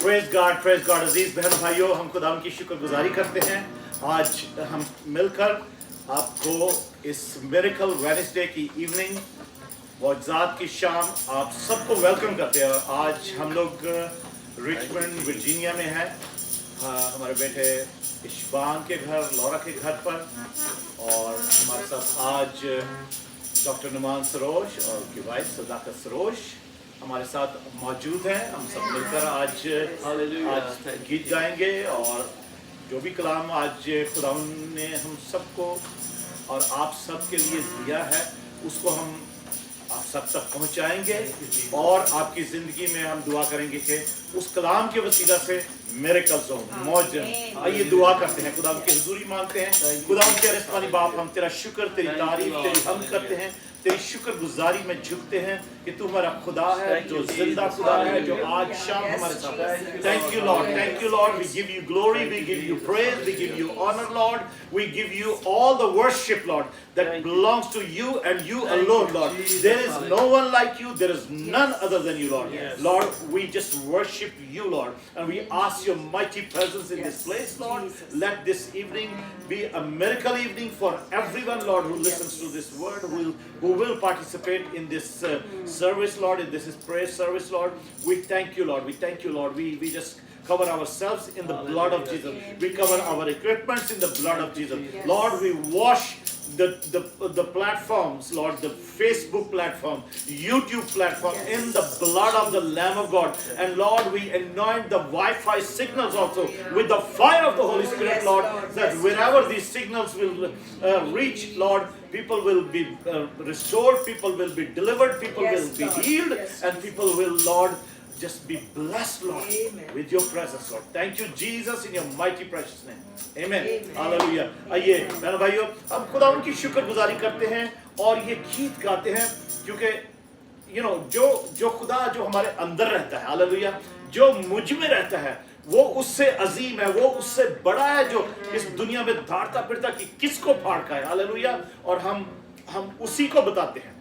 Praise God अजीज बहन भाइयों, हम खुदावंद की शुक्रगुजारी करते हैं। आज हम मिलकर आपको इस मिरेकल वेडनेसडे की इवनिंग, मौजज़ात की शाम, आप सबको वेलकम करते हैं। आज हम लोग रिचमंड वर्जीनिया में हैं, हमारे बेटे इशबान के घर, लौरा के घर पर, और हमारे साथ आज डॉक्टर नुमान सरोज और उनकी वाइफ सदाकत सरोज हमारे साथ मौजूद हैं। हम सब मिलकर आज गीत गाएंगे और जो भी कलाम आज खुदावंद ने हम सबको और आप सब के लिए दिया है उसको हम आप सब तक पहुंचाएंगे, और आपकी ज़िंदगी में हम दुआ करेंगे कि उस कलाम के वसीला से मिरेकल्स हो, मौज। आइए दुआ करते हैं, खुदावंद की हुजूरी मांगते हैं। खुदावंद के रहमानी बाप, हम तेरा शुक्र, तेरी तारीफ, तेरी हमद करते हैं, तेरी शुक्रगुजारी में झुकते हैं कि तू हमारा खुदा है, जो जिंदा खुदा है, जो आज शाम हमारे साथ है। Thank you lord, we give you glory, we give you praise, we give you honour lord, we give you all the worship lord that belongs to you and you alone, Lord. There is no one like you, there is none other than you, Lord. Lord, we just worship you, Lord, and we ask your mighty presence in this place, Lord. Let this evening be a miracle evening for everyone, Lord, who listens to this word, who will participate in this service, Lord, in this prayer service, Lord. We thank you, Lord. We thank you, Lord. We just cover ourselves in the blood of Jesus. We cover our equipments in the blood of Jesus. Lord, we wash the platforms, Lord, the Facebook platform, YouTube platform, in the blood of the Lamb of God. And Lord, we anoint the Wi-Fi signals also with the fire of the Holy Spirit, Lord, that wherever these signals will reach, Lord, people will be restored, people will be delivered, people will be healed, and people will, Lord, just be blessed, Lord, with your presence, Lord. Thank you, Jesus, in your mighty precious name. Amen. Hallelujah. आइए बहनों भाइयों, हम खुदा उनकी शुक्रगुजारी करते हैं और ये गीत गाते हैं, क्योंकि जो खुदा जो हमारे अंदर रहता है, हालेलुया, जो मुझ में रहता है, वो उससे अजीम है, वो उससे बड़ा है, जो इस दुनिया में धारता फिरता कि किसको फाड़ का है, हालेलुया। और हम उसी को बताते हैं,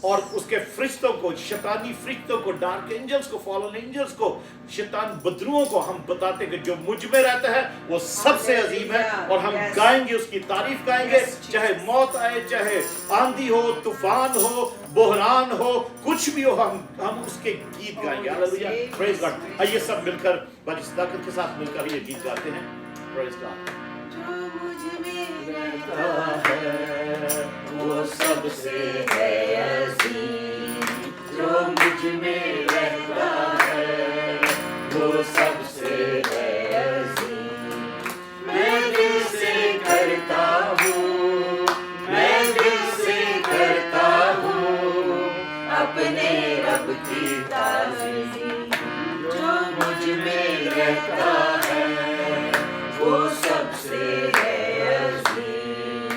और उसके फरिश्तों को, शैतानी फरिश्तों को, डार्क एंजल्स को, फॉलन एंजल्स को, शैतान बदरुओं को हम बताते हैं कि जो मुझ में रहता है वो सबसे अजीम है, और हम गाएंगे, उसकी तारीफ गाएंगे, चाहे मौत आए, चाहे आंधी हो, तूफान हो, बहरान हो, कुछ भी हो, हम उसके गीत गाएंगे। Hallelujah, praise God. आइए सब मिलकर बड़ी सदाकत के साथ मिलकर ये गीत गाते हैं। Praise God. वो सबसे है अजीम, जो मुझ में रहता है, वो सबसे है अजीम। मैं दिल से करता हूँ, मैं दिल से करता हूँ अपने रब की तारीफ, जो मुझ में रहता है, वो सबसे है अजीम,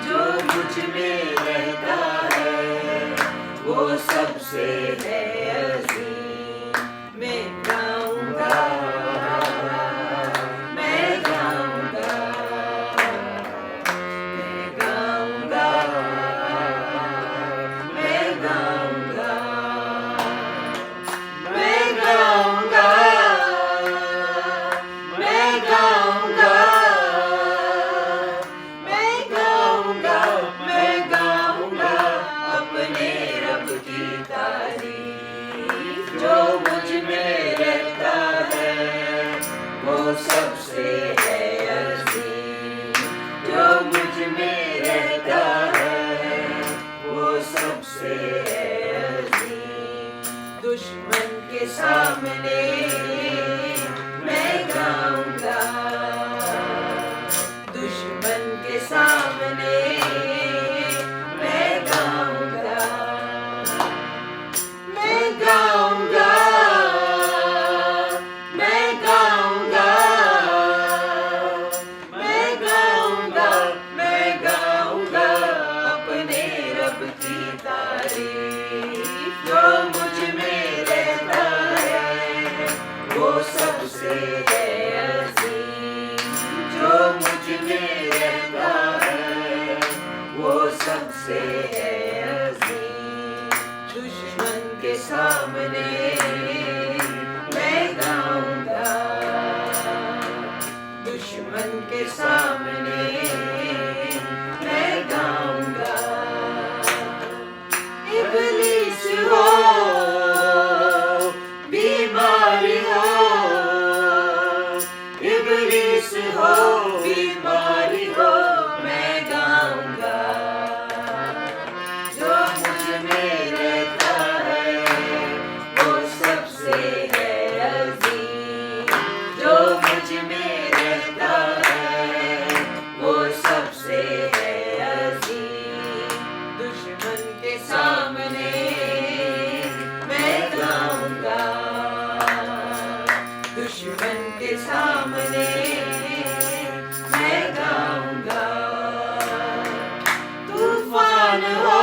जो मुझ में रहता है, वो सबसे है अजीम। मैं गाऊंगा, मैं गाऊंगा, मैं गाऊंगा, मैं गाऊंगा, मैं गाऊंगा, मैं गाऊंगा, मैं गाऊंगा, मैं गाऊंगा अपने रब की तारीफ, जो मुझ में रहता है, वो सबसे है अजीम, जो मुझ में रहता है, वो सबसे है अजीम। दुश्मन के सामने मैं गाऊंगा, दुश्मन के सामने मैं गाऊंगा, मैं गाऊंगा, मैं गाऊंगा, मैं गाऊंगा, मैं गाऊंगा अपने रब की तारीफ, जो मुझ में रहता है, वो सबसे है अजीम, जो मुझ में रहता है, वो सबसे है अजीम। दुश्मन के सामने मैं गाऊंगा, अजीम जो मुझ में रहता है वो सबसे है अजीम दुश्मन के सामने मैं गाऊंगा दुश्मन के सामने मैं गाऊंगा तूफान हो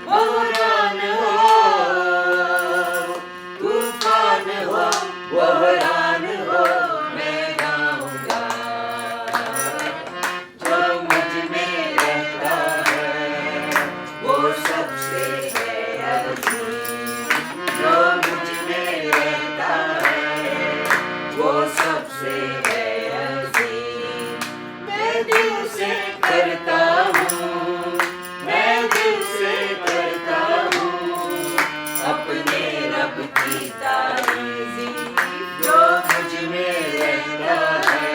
बहरान हो तूफान हो बहरान हो मैं गाऊंगा जो मुझ में रहता है वो सबसे है अजीम जो मुझ में रहता है वो सबसे है अजीम मैं दिल से करता हूँ मैं दिल से करता हूँ अपने रब की तारीफ जो मुझ में रहता है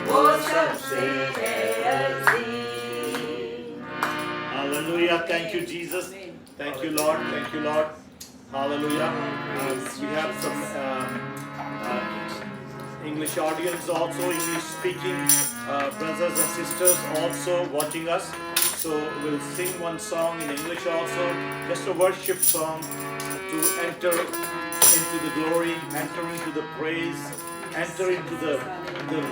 वो सबसे है अजीम Hallelujah. Thank you, Jesus. Thank you, Lord. Thank you, Lord. Hallelujah. We have some English audience also, English speaking brothers and sisters also watching us. So we'll sing one song in English also, just a worship song to enter into the glory, enter into the praise, enter into the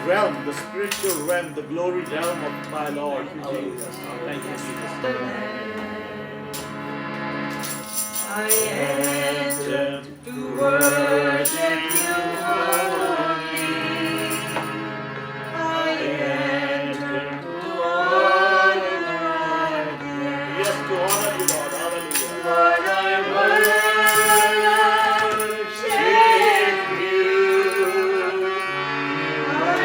realm, the spiritual realm, the glory realm of my Lord. Hallelujah. Thank you, Jesus. I enter to worship you only. I enter to honor you. Yes, to honor you, Lord. Hallelujah. Lord, I worship you. I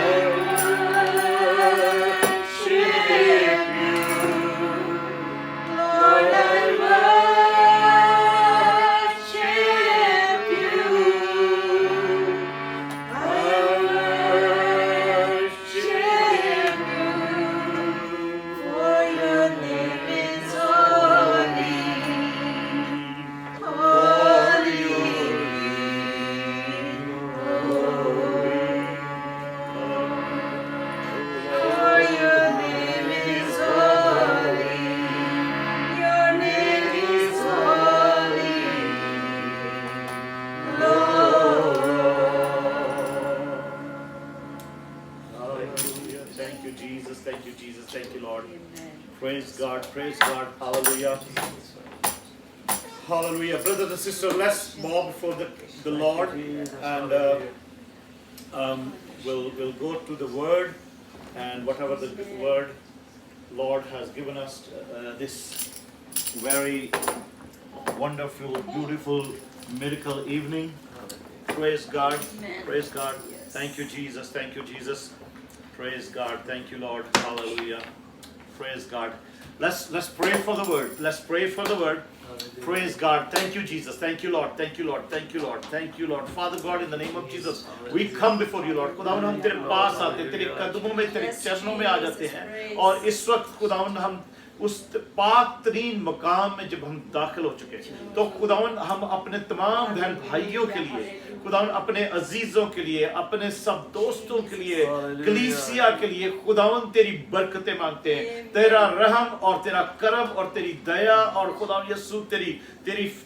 worship you. Lord, I worship you. I worship you. For your name is holy. Holy, for your name is holy. Your name is holy, Lord. Hallelujah. Thank you, Jesus. Thank you, Jesus. Thank you, Lord. Praise God. Praise God. Hallelujah. Hallelujah. Brothers and sisters, let's bow before the Lord and we'll go to the Word, and whatever the Word Lord has given us this very wonderful, beautiful, miracle evening. Praise God. Praise God. Thank you, Jesus. Thank you, Jesus. Praise God. Thank you, Lord. Hallelujah. Praise God. Let's pray for the Word. Let's pray for the Word. Praise God. Thank you, Jesus. Thank you, Lord. Thank you, Lord. Thank you, Lord. Thank you, Lord. Father God, in the name of Jesus, we come before you, Lord. खुदावन हम तेरे पास आते हैं, तेरे कदमों में, तेरे चरणों में आ जाते हैं, और इस वक्त खुदावन हम उस पाक तरीन मकाम में जब हम दाखिल हो चुके, तो खुदावन हम अपने तमाम बहन भाइयों के लिए, खुदावन अपने अजीजों के लिए, अपने सब दोस्तों के लिए, कलीसिया के लिए खुदावन तेरी बरकतें मांगते हैं, तेरा रहम और तेरा करम और तेरी दया और खुदावन यीशु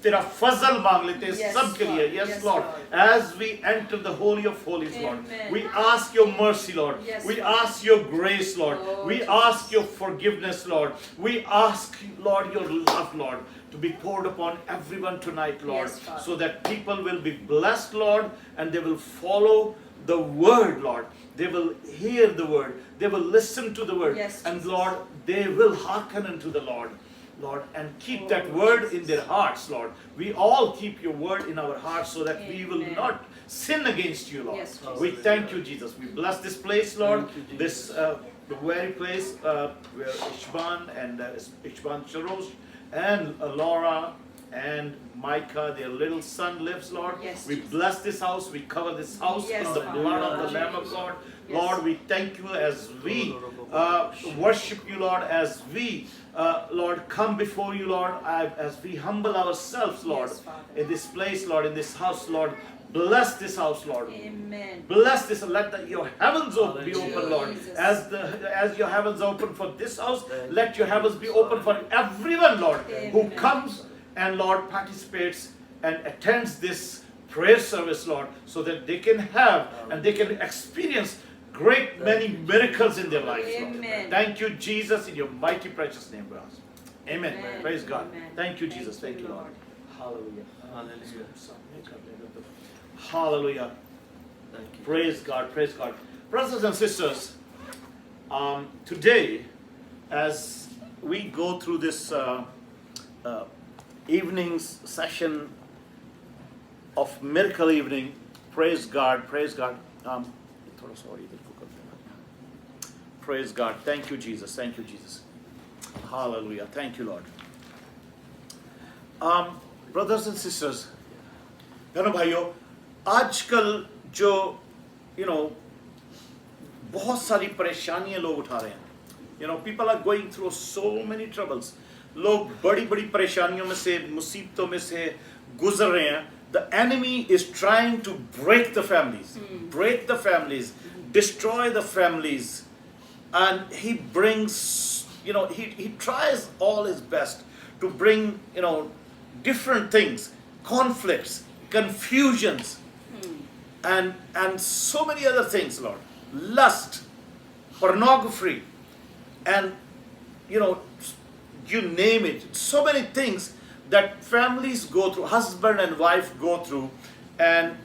तेरा फजल मांग लेते हैं सब के लिए. Yes, Lord. As we enter the holy of holies, Lord, we ask your mercy, Lord. We ask your grace, Lord. We ask your forgiveness, Lord. We ask, Lord, your love, Lord, to be poured upon everyone tonight, Lord, so that people will be blessed, Lord, and they will follow the word, Lord. They will hear the word. They will listen to the word. And Lord, they will hearken unto the Lord. Lord, and keep that word in their hearts, Lord. We all keep your word in our hearts so that we will not sin against you, Lord. We thank you, Jesus. We bless this place, Lord. This the very place where Ishban and Ishban Sharosh and Laura and Micah, their little son, lives, Lord. We bless this house. We cover this house in the blood of the Lamb of God. Lord, we thank you as we worship you, Lord, as we, Lord, come before you, Lord, as we humble ourselves, Lord, Yes, Father. in this place, Lord, in this house, Lord. Bless this house, Lord. Amen. Bless this. Let your heavens be open, Lord. Jesus. As your heavens open for this house, let your heavens be open for everyone, Lord, who Amen. comes and, Lord, participates and attends this prayer service, Lord, so that they can have and they can experience great many miracles in their lives, Lord. Amen. Thank you, Jesus, in your mighty precious name, we ask. Amen. Amen. Praise God. Amen. Thank you, Jesus. Thank you, Lord. Hallelujah. Hallelujah. Hallelujah. Thank you. Praise God, praise God. Brothers and sisters, today, as we go through this evening's session of Miracle Evening, praise God, praise God. Praise God. Thank you, Jesus. Thank you, Jesus. Hallelujah. Thank you, Lord. Brothers and sisters, बहनों भाइयों, आजकल जो बहुत सारी परेशानियां लोग उठा रहे हैं, people are going through so many troubles. लोग बड़ी बड़ी परेशानियों में से, मुसीबतों में से गुजर रहे हैं. The enemy is trying to break the families, destroy the families, and he brings, he tries all his best to bring, different things, conflicts, confusions, and so many other things, Lord. Lust, pornography, and you name it. So many things that families go through, husband and wife go through, and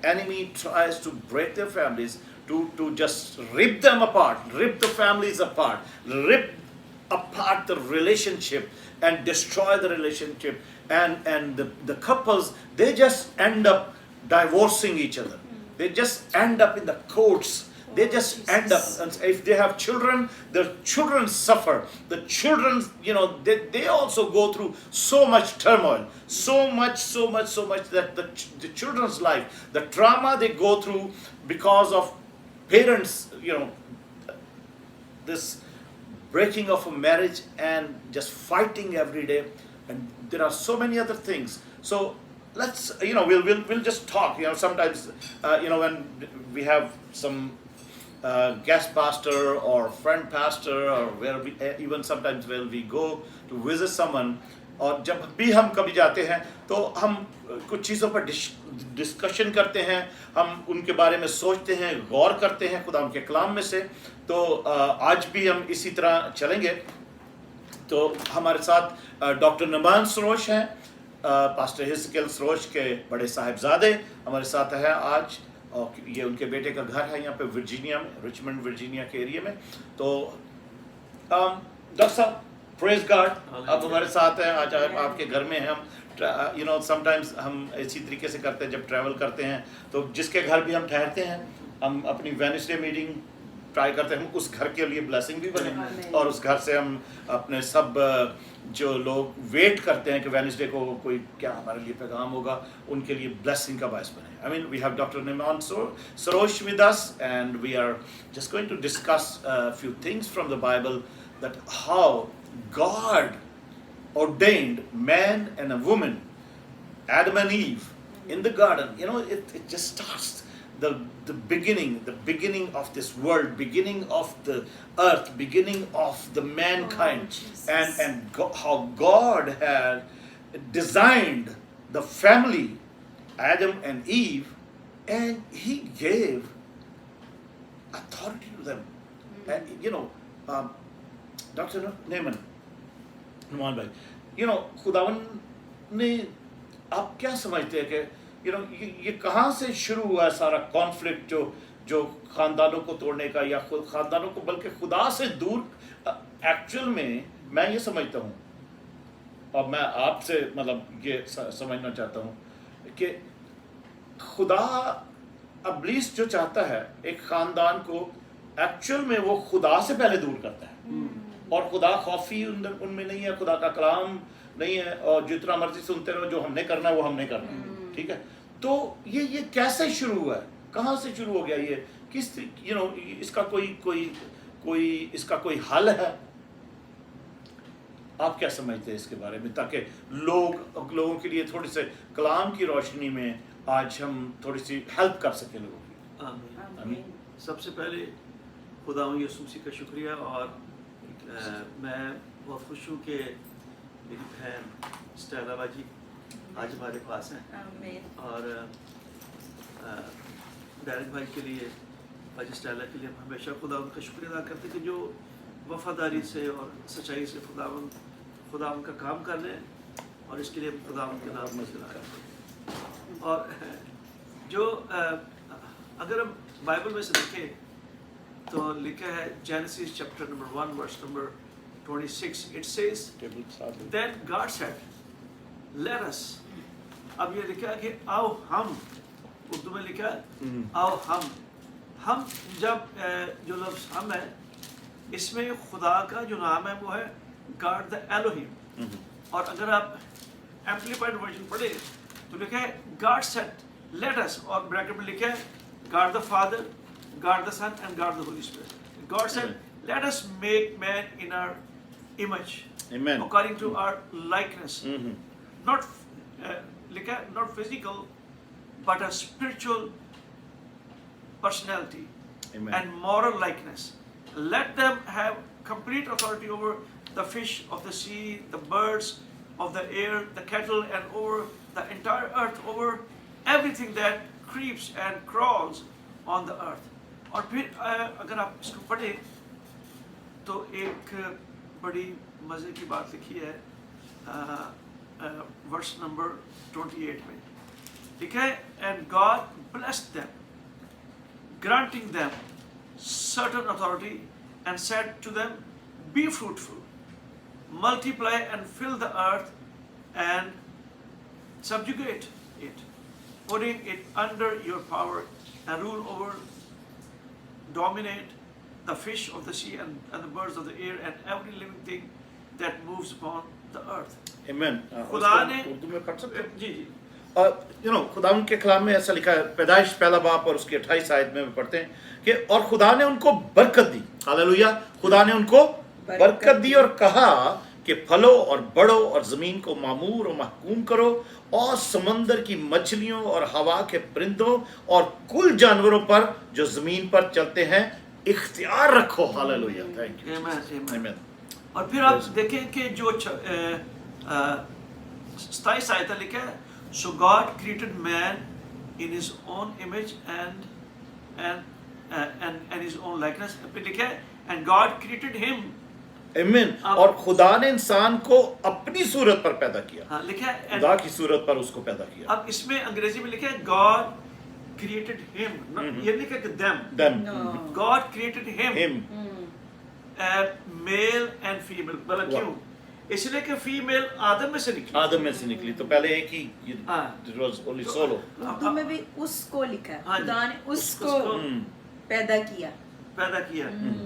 enemy tries to break their families, to just rip them apart, rip the families apart, rip apart the relationship and destroy the relationship, and the couples, they just end up divorcing each other. They just end up in the courts. They just end up, and if they have children, their children suffer. The children, they also go through so much turmoil, so much that the children's life, the trauma they go through because of parents, this breaking of a marriage and just fighting every day, and there are so many other things. So let's, we'll just talk. Sometimes, when we have some guest pastor or friend pastor, or where we, even sometimes when we go to visit someone, और जब भी हम कभी जाते हैं तो हम कुछ चीज़ों पर डिस्कशन करते हैं, हम उनके बारे में सोचते हैं, गौर करते हैं खुदा के कलाम में से. तो आज भी हम इसी तरह चलेंगे. तो हमारे साथ डॉक्टर नमान सरोश हैं, पास्टर हिस्कियल सरोश के बड़े साहिबजादे हमारे साथ हैं आज, और ये उनके बेटे का घर है यहाँ पे वर्जीनिया में, रिचमंड वर्जीनिया के एरिया में. तो डॉक्टर साहब, प्रेज गॉड, आप हमारे साथ हैं आज. आपके घर में हैं हम. समटाइम्स हम इसी तरीके से करते हैं, जब ट्रैवल करते हैं तो जिसके घर भी हम ठहरते हैं, हम अपनी वेडनेसडे मीटिंग ट्राई करते हैं हम उस घर के लिए ब्लेसिंग भी बने, और उस घर से हम अपने सब जो लोग वेट करते हैं कि वेडनेसडे को कोई क्या हमारे लिए पैगाम होगा, उनके लिए ब्लेसिंग का बायस बने. I mean, we have Dr. Naman Sarosh with us, and we are just going to discuss a few things from the Bible, that how God ordained man and a woman, Adam and Eve, in the garden. It just starts the beginning of this world, beginning of the earth, beginning of the mankind, and how God had designed the family, Adam and Eve, and He gave authority to them. And Dr. Naaman bhai, खुदावन ने, आप क्या समझते हैं कि ये कहाँ से शुरू हुआ सारा कॉन्फ्लिक्ट जो खानदानों को तोड़ने का, या खुद खानदानों को बल्कि खुदा से दूर. एक्चुअल में मैं ये समझता हूँ, और मैं आपसे ये समझना चाहता हूँ कि खुदा इब्लीस जो चाहता है एक खानदान को, एक्चुअल में वो खुदा से पहले दूर करता है. और खुदा खौफी उनमें नहीं है, खुदा का कलाम नहीं है, और जितना मर्जी सुनते रहो, जो हमने करना है वो हमने करना है. ठीक है. तो ये कैसे शुरू हुआ है, कहाँ से शुरू हो गया, ये किस इसका कोई کوئی اس کا کوئی حل ہے؟ آپ کیا سمجھتے ہیں اس کے بارے میں، تاکہ لوگوں کے لیے تھوڑی سے کلام کی روشنی میں آج ہم تھوڑی سی ہیلپ کر سکیں لوگوں کی؟ آمین۔ آمین۔ سب سے پہلے خدا یسوع مسیح کا شکریہ، اور میں بہت خوش ہوں کہ میری بہن اسٹیلا باجی آج ہمارے پاس ہیں، آمین۔ اور ڈیرک بھائی کے لیے، باجی اسٹیلا کے لیے ہم ہمیشہ خدا ان کا شکریہ ادا کرتے ہیں کہ جو وفاداری سے اور سچائی سے خدا ان کا کام کر رہے ہیں، اور اس کے لیے خدا ان کے نام میں کرتے ہیں۔ اور جو اگر ہم بائبل میں سے دیکھیں تو لکھا ہے Genesis chapter number 1 verse number 26، it says then God said let us, اب یہ لکھا ہے کہ آؤ ہم، اردو میں لکھا ہے آؤ ہم جب جو لفظ ہم ہے اس میں خدا کا جو نام ہے وہ ہے گاڈ دا ایلوہیم، اور اگر آپ ایمپلیفائڈ ورژن پڑھیں تو لکھا ہے گاڈ سیڈ لیٹ اس، اور بریکٹ میں لکھا ہے God the Father, God the Son, and God the Holy Spirit. God said, let us make man in our image, Amen. according to our likeness. Not not physical, but a spiritual personality. Amen. And moral likeness. Let them have complete authority over the fish of the sea, the birds of the air, the cattle, and over the entire earth, over everything that creeps and crawls on the earth. اور پھر اگر آپ اس کو پڑھیں تو ایک بڑی مزے کی بات لکھی ہے ورس نمبر 28 میں لکھا ہے and God blessed them, granting them certain authority, and said to them, be fruitful, multiply and fill the earth and subjugate it, putting it under your power, and rule over, dominate the fish of the sea and the birds of the air and every living thing that moves upon the earth. Amen. خدا نے اردو میں پڑھ سکتے ہیں؟ جی خدا ان کے کلام میں ایسا لکھا ہے، پیدائش پہلا باب اور اس کی 28 آیت میں پڑھتے ہیں کہ اور خدا نے ان کو برکت دی، ہاللویا، خدا نے ان کو برکت دی اور کہا کہ پھلو اور بڑھو اور زمین کو معمور و محکوم کرو اور سمندر کی مچھلیوں اور ہوا کے پرندوں اور کل جانوروں پر جو زمین پر چلتے ہیں اختیار رکھو، ہاللویا، تھینک یو، آمین۔ اور پھر آپ دیکھیں کہ جو 27 آیت لکھا ہے so God created man in his own image and his own likeness. پھر لکھا ہے and God created him. آمین۔ اور خدا نے انسان کو اپنی صورت پر پیدا کیا، ہاں لکھا ہے خدا کی صورت پر اس کو پیدا کیا۔ اب اس میں انگریزی میں لکھا ہے God created him، یہ نہیں کہا کہ them. God created him male and female. بلا کیوں؟ اس لیے کہ فیمیل آدم میں سے نکلی، آدم میں سے نکلی، تو پہلے ایک ہی سولو۔ اردو میں بھی اس کو لکھا ہے، ہاں جی، خدا نے اس کو پیدا کیا،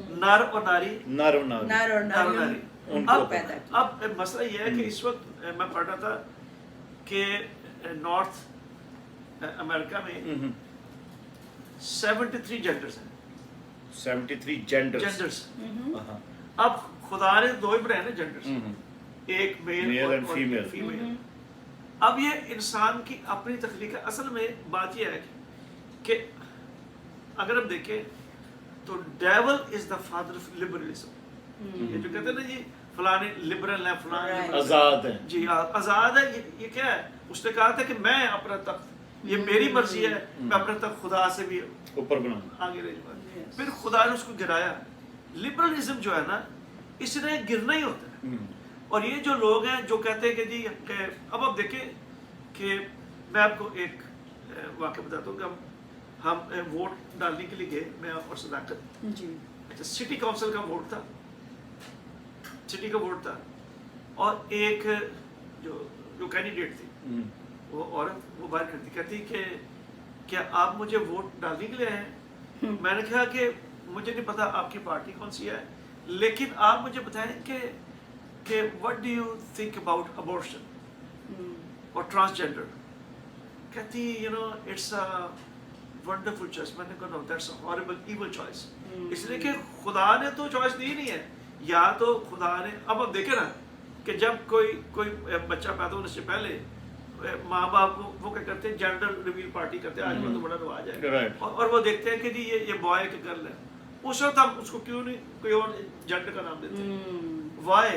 نر اور ناری، نر اور ناری ان کو پیدا کیا۔ اب مسئلہ یہ ہے کہ اس وقت میں پڑھ رہا تھا کہ نارتھ امریکہ میں 73 جینڈرز ہیں، 73 جینڈرز۔ اب خدا نے دو ہی بنائے نا جینڈرز، ایک میل اور فیمیل۔ اب یہ انسان کی اپنی تخلیق ہے۔ اصل میں بات یہ ہے کہ اگر ہم دیکھیں تو dual is the father of liberalism, یہ جو کہتے ہیں نا جی فلاں لبرل ہے، فلاں آزاد ہے، جی آزاد ہے، یہ کیا ہے؟ اس نے کہا تھا کہ میں اپنا تخت، یہ میری مرضی ہے، میں اپنا تخت خدا سے بھی اوپر بناؤں، آگے لے جاؤں۔ پھر خدا نے اس کو گرایا۔ لبرلزم جو ہے نا اس نے گرنا ہی ہوتا ہے۔ اور یہ جو لوگ ہیں جو کہتے ہیں کہ جی اب آپ دیکھیں کہ میں آپ کو ایک واقعہ بتاتا ہوں کہ ہم ووٹ ڈالنے کے لیے گئے، میں اور صداقت، اچھا سٹی کونسل کا ووٹ تھا، سٹی کا ووٹ تھا، اور ایک جو کینڈیڈیٹ تھی وہ عورت، وہ باہر کرتی کہتی کہ کیا آپ مجھے ووٹ ڈالنے کے لیے آئے ہیں؟ میں نے کہا کہ مجھے نہیں پتا آپ کی پارٹی کون سی ہے، لیکن آپ مجھے بتائیں کہ what do you think about abortion اور ٹرانسجینڈر؟ کہتی it's wonderful choice. मैंने कहा no, that's a horrible evil choice. इसलिए कि खुदा ने तो चॉइस दी नहीं है, या तो खुदा ने, अब आप देखें ना कि जब कोई बच्चा पैदा होने से पहले माँ बाप वो क्या करते हैं, जेंडर रिवील पार्टी करते हैं, आजकल तो बड़ा रिवाज है, और वो देखते हैं कि जी ये बॉय कि गर्ल है, उस वक्त हम उसको क्यों नहीं कोई और जेंडर का नाम देते हैं, वाई।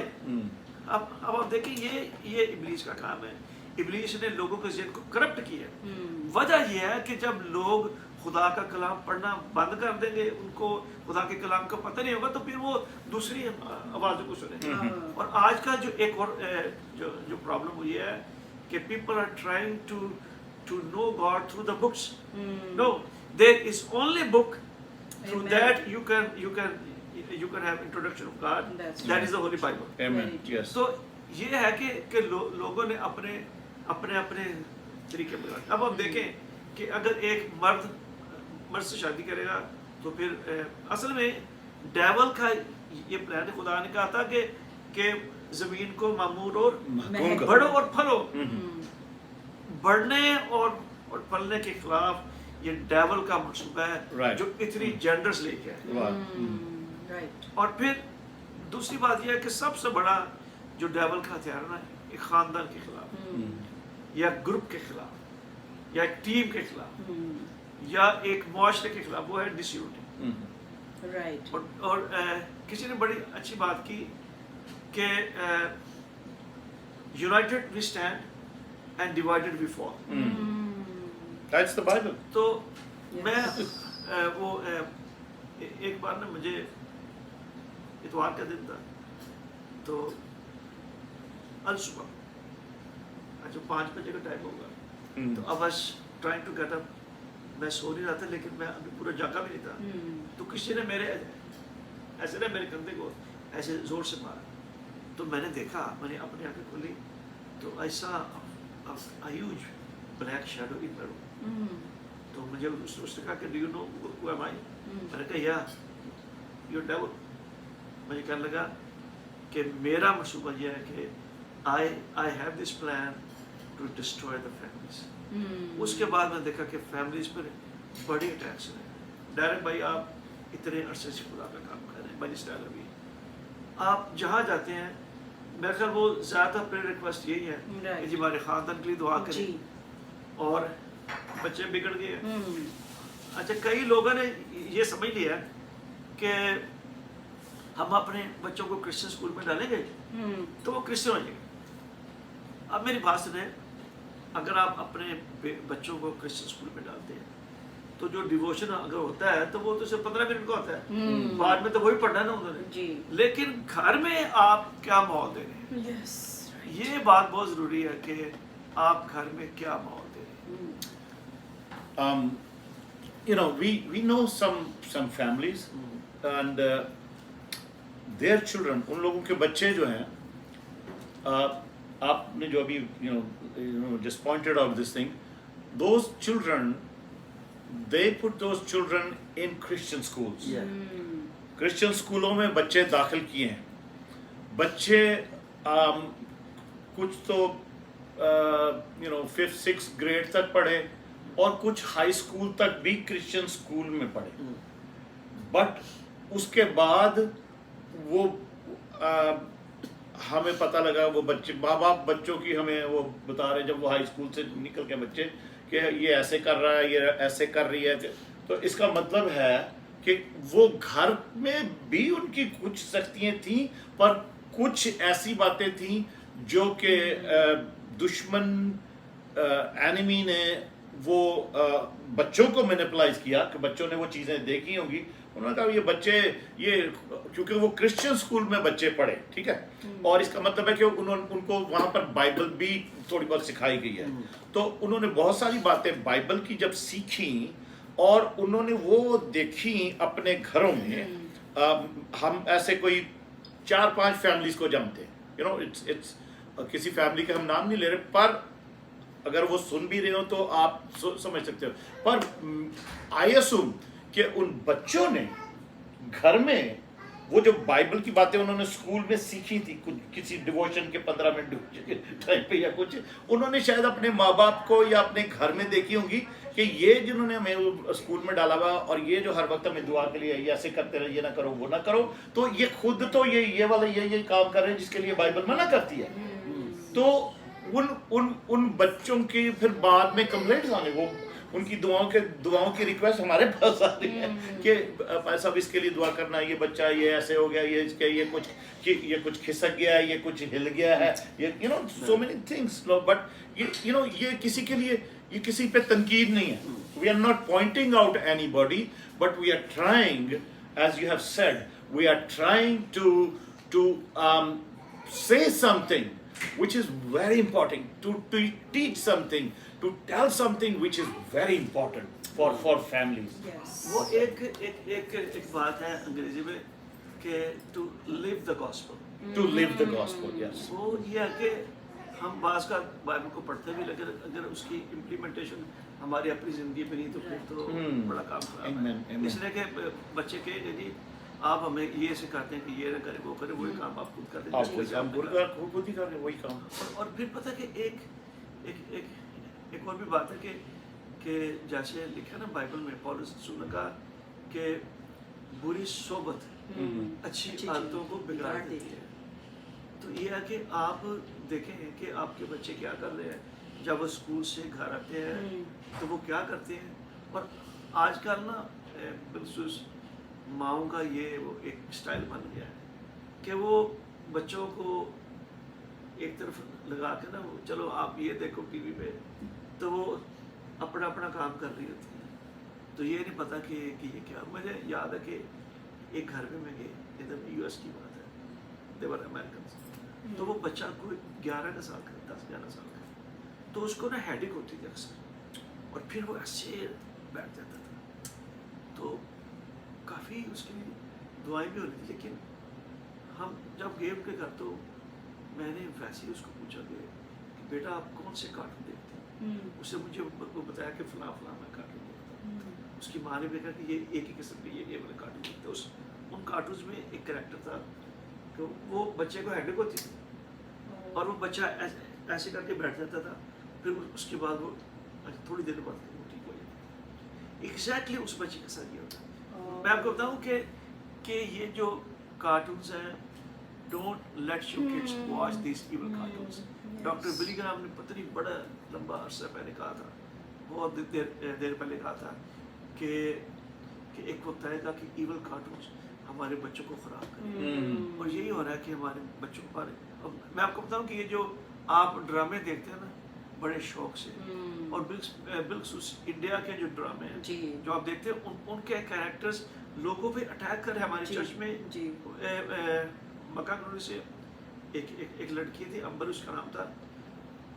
अब आप देखिए ये इब्लीस का काम है, इब्लीस ने लोगों के ज़हन को करप्ट किया। वजह यह है कि जब लोग खुदा का कलाम पढ़ना बंद कर देंगे, उनको खुदा के कलाम का पता नहीं होगा, तो फिर वो दूसरी आवाज़ों को सुनेंगे। और आज का जो एक और जो प्रॉब्लम हुई है कि people are trying to know God through the books. No, there is only book through Amen. that you can have introduction of God. That is the Holy Bible. Amen. Yes. तो ये है कि लोगों ने अपने तरीके बनाए। अब हम देखें कि अगर एक मर्द से शादी करेगा तो फिर असल में डेवल का ये प्लान है। खुदा ने कहा था कि जमीन को मामूर और बढ़ो और फलो, बढ़ने और फलने के खिलाफ ये डेवल का मंसूबा है जो इतनी जेंडर्स लेके आए। और फिर दूसरी बात यह है कि सबसे बड़ा जो डेवल का हथियार है ना, एक खानदान के खिलाफ या ग्रुप के खिलाफ या एक टीम के खिलाफ या एक मुआशरे के खिलाफ, वो है डिसयूनिटी। और किसी ने बड़ी अच्छी बात की कि united we stand and divided we fall. That's the Bible. तो मैं वो एक बार ना, मुझे इतवार का दिन था, तो अल सुबह जो 5 बजे का टाइम होगा, तो अब बस ट्राइंग टू गेट अप, मैं सो नहीं रहा था लेकिन मैं अभी पूरा जागा भी नहीं था। तो किसी ने मेरे कंधे को ऐसे जोर से मारा, तो मैंने देखा, मैंने अपनी आंखें खोली, तो ऐसा huge black shadow in the room. तो मुझे उसने कहा कि do you know who am I? मैंने कहा या यू आर डेविल। मुझे कहने लगा कि मेरा मंसूबा यह है कि I have this plan to destroy the families. उसके बाद मैंने देखा कि फैमिलीज पर बड़ी अटैक्स हैं। डायरेक्ट भाई, आप इतने अरसे से खुदा का काम कर रहे हैं, बनी स्टाइल अभी आप जहाँ जाते हैं, मेरे ख्याल वो ज़्यादा प्रेयर रिक्वेस्ट यही है कि जी हमारे ख़ानदान के लिए दुआ करें और बच्चे बिगड़ गए। अच्छा, कई लोगों ने ये समझ लिया कि हम अपने बच्चों को क्रिश्चियन स्कूल में डालेंगे तो वो क्रिश्चियन हो जाएंगे। अब मेरी बात सुने, अगर आप अपने बच्चों को क्रिश्चियन स्कूल में डालते हैं तो जो डिवोशन अगर होता है तो वो तो सिर्फ 15 मिनट का होता है, बाद में तो वही पढ़ना है ना उन्होंने। लेकिन घर में आप क्या माहौल दे रहे हैं, ये बात बहुत जरूरी है कि आप घर में क्या माहौल दे रहे हैं। You know, we know some families and their children, उन लोगों के बच्चे जो हैं, आपने जो अभी you know just pointed out this thing, those children, they put those children in Christian schools. Christian स्कूलों में बच्चे दाखिल किए हैं। बच्चे कुछ तो you know 5th 6th grade तक पढ़े और कुछ हाई स्कूल तक भी क्रिश्चियन स्कूल में पढ़े। बट उसके बाद वो हमें पता लगा, वो बच्चे माँ बाप बच्चों की हमें वो बता रहे, जब वो हाई स्कूल से निकल के बच्चे कि ये ऐसे कर रहा है, ये ऐसे कर रही है, तो इसका मतलब है कि वो घर में भी उनकी कुछ शक्तियाँ थीं, पर कुछ ऐसी बातें थीं जो कि दुश्मन एनिमी ने वो बच्चों को मैनिपुलाइज किया, कि बच्चों ने वो चीज़ें देखी होंगी। उन्होंने कहा ये बच्चे, ये क्योंकि वो क्रिश्चियन स्कूल में बच्चे पढ़े, ठीक है, और इसका मतलब है कि उनको वहाँ पर बाइबल भी थोड़ी बहुत सिखाई गई है। तो उन्होंने बहुत सारी बातें बाइबल की जब सीखी और उन्होंने वो देखी अपने घरों में। हम ऐसे कोई 4-5 फैमिलीज को जानते हैं, यू नो, इट्स किसी फैमिली के हम नाम नहीं ले रहे, पर अगर वो सुन भी रहे हो तो आप समझ सकते हो। पर आई असूम कि उन बच्चों ने घर में वो जो बाइबल की बातें उन्होंने स्कूल में सीखी थी, कुछ किसी डिवोशन के 15 मिनट के टाइम पे या कुछ, उन्होंने शायद अपने माँ बाप को या अपने घर में देखी होंगी, کہ یہ جنہوں نے ہمیں اسکول میں ڈالا ہوا اور یہ جو ہر وقت ہمیں دعا کے لیے یہ ایسے کرتے رہے، یہ نہ کرو وہ نہ کرو، تو یہ خود تو یہ والا یہ کام کر رہے ہیں جس کے لیے بائبل منع کرتی ہے. تو ان بچوں کی پھر بعد میں کمپلینٹس آنے، وہ ان کی دعاؤں کی ریکویسٹ ہمارے پاس آ رہی ہے کہ صاحب اس کے لیے دعا کرنا، یہ بچہ یہ ایسے ہو گیا، یہ کچھ کھسک گیا ہے، یہ کچھ ہل گیا ہے، you know so many things. But یہ کسی کے لیے یہ کسی پہ تنقید نہیں ہے. We are not pointing out anybody but we are trying as you have said we are trying to say something which is very important, to teach something, to tell something which is very important for families. Yes. وہ ایک بات ہے انگریزی میں کہ to live the gospel. To live the gospel, yes. وہ یہ ہے کہ ہم بعض کا بائبل کو پڑھتے بھی، لیکن اگر اس کی امپلیمنٹیشن ہماری اپنی زندگی میں نہیں تو پھر تو بڑا کام خراب ہے. اس لیے کہ بچے کے جی آپ ہمیں یہ سکھاتے ہیں کہ یہ نہ کرے وہ کرے، وہی کام آپ خود کرتے ہیں. خود ہی کر رہے وہی کام. اور پھر پتہ کہ ایک اور بھی بات ہے کہ جیسے لکھا نا بائبل میں، پولس رسول نے کہا کہ بری صحبت اچھی عادتوں کو بگاڑ دیتی ہے. تو یہ ہے کہ آپ دیکھیں کہ آپ کے بچے کیا کر رہے ہیں جب وہ اسکول سے گھر آتے ہیں تو وہ کیا کرتے ہیں. اور آج کل نا بالخصوص ماؤں کا یہ وہ ایک اسٹائل بن گیا ہے کہ وہ بچوں کو ایک طرف لگا کے نا چلو آپ یہ دیکھو ٹی وی پہ، تو وہ اپنا کام کر رہی ہوتی ہیں. تو یہ نہیں پتا کہ یہ کیا. مجھے یاد ہے کہ ایک گھر میں گئے، ادھر یو ایس کی بات ہے، دیور امیرکنس. تو وہ بچہ کوئی 11 سال کا 10-11 سال کا، تو اس کو نا ہیڈک ہوتی تھی اکثر، اور پھر وہ ایسے بیٹھ جاتا تھا. تو کافی اس کی دعائیں بھی ہو رہی تھی. لیکن ہم جب گئے ان کے گھر تو میں نے ویسے ہی اس کو پوچھا کہ بیٹا آپ کون سے کارٹون دیکھتے ہیں؟ اس نے مجھے وہ بتایا کہ فلاں میں کارٹون دیکھتا ہوں. اس کی ماں نے بھی کہا کہ یہ ایک ہی قسم کے یہ والے کارٹون دیکھتے ہیں. ان کارٹونز میں ایک کریکٹر تھا کہ وہ بچے کو ہیڈک ہوتی تھی اور وہ بچہ ایسے کر کے بیٹھ جاتا تھا. پھر اس کے بعد وہ تھوڑی دیر بعد وہ ٹھیک ہو جاتا. ایگزیکٹلی اس بچے کے ساتھ یہ ہوتا. میں آپ کو بتاؤں کہ یہ جو کارٹونز ہیں، don't let your kids watch these evil cartoons. Doctor Billy Graham نے پتہ نہیں بڑا لمبا عرصہ پہلے کہا تھا، بہت دیر پہلے کہا تھا کہ ایک وقت آئے گا کہ ایول کارٹونز ہمارے بچوں کو خراب کریں. اور یہی ہو رہا ہے کہ ہمارے بچوں کو میں آپ کو بتاؤں کہ یہ جو آپ ڈرامے دیکھتے ہیں نا بڑے شوق سے، اور بالخصوص انڈیا کے جو ڈرامے ہیں جو آپ دیکھتے ہیں ان کے کریکٹرز لوگوں پہ اٹیک کر رہے. ہمارے چرچ میں مکہ کالونی سے ایک لڑکی تھی، امبر اس کا نام تھا.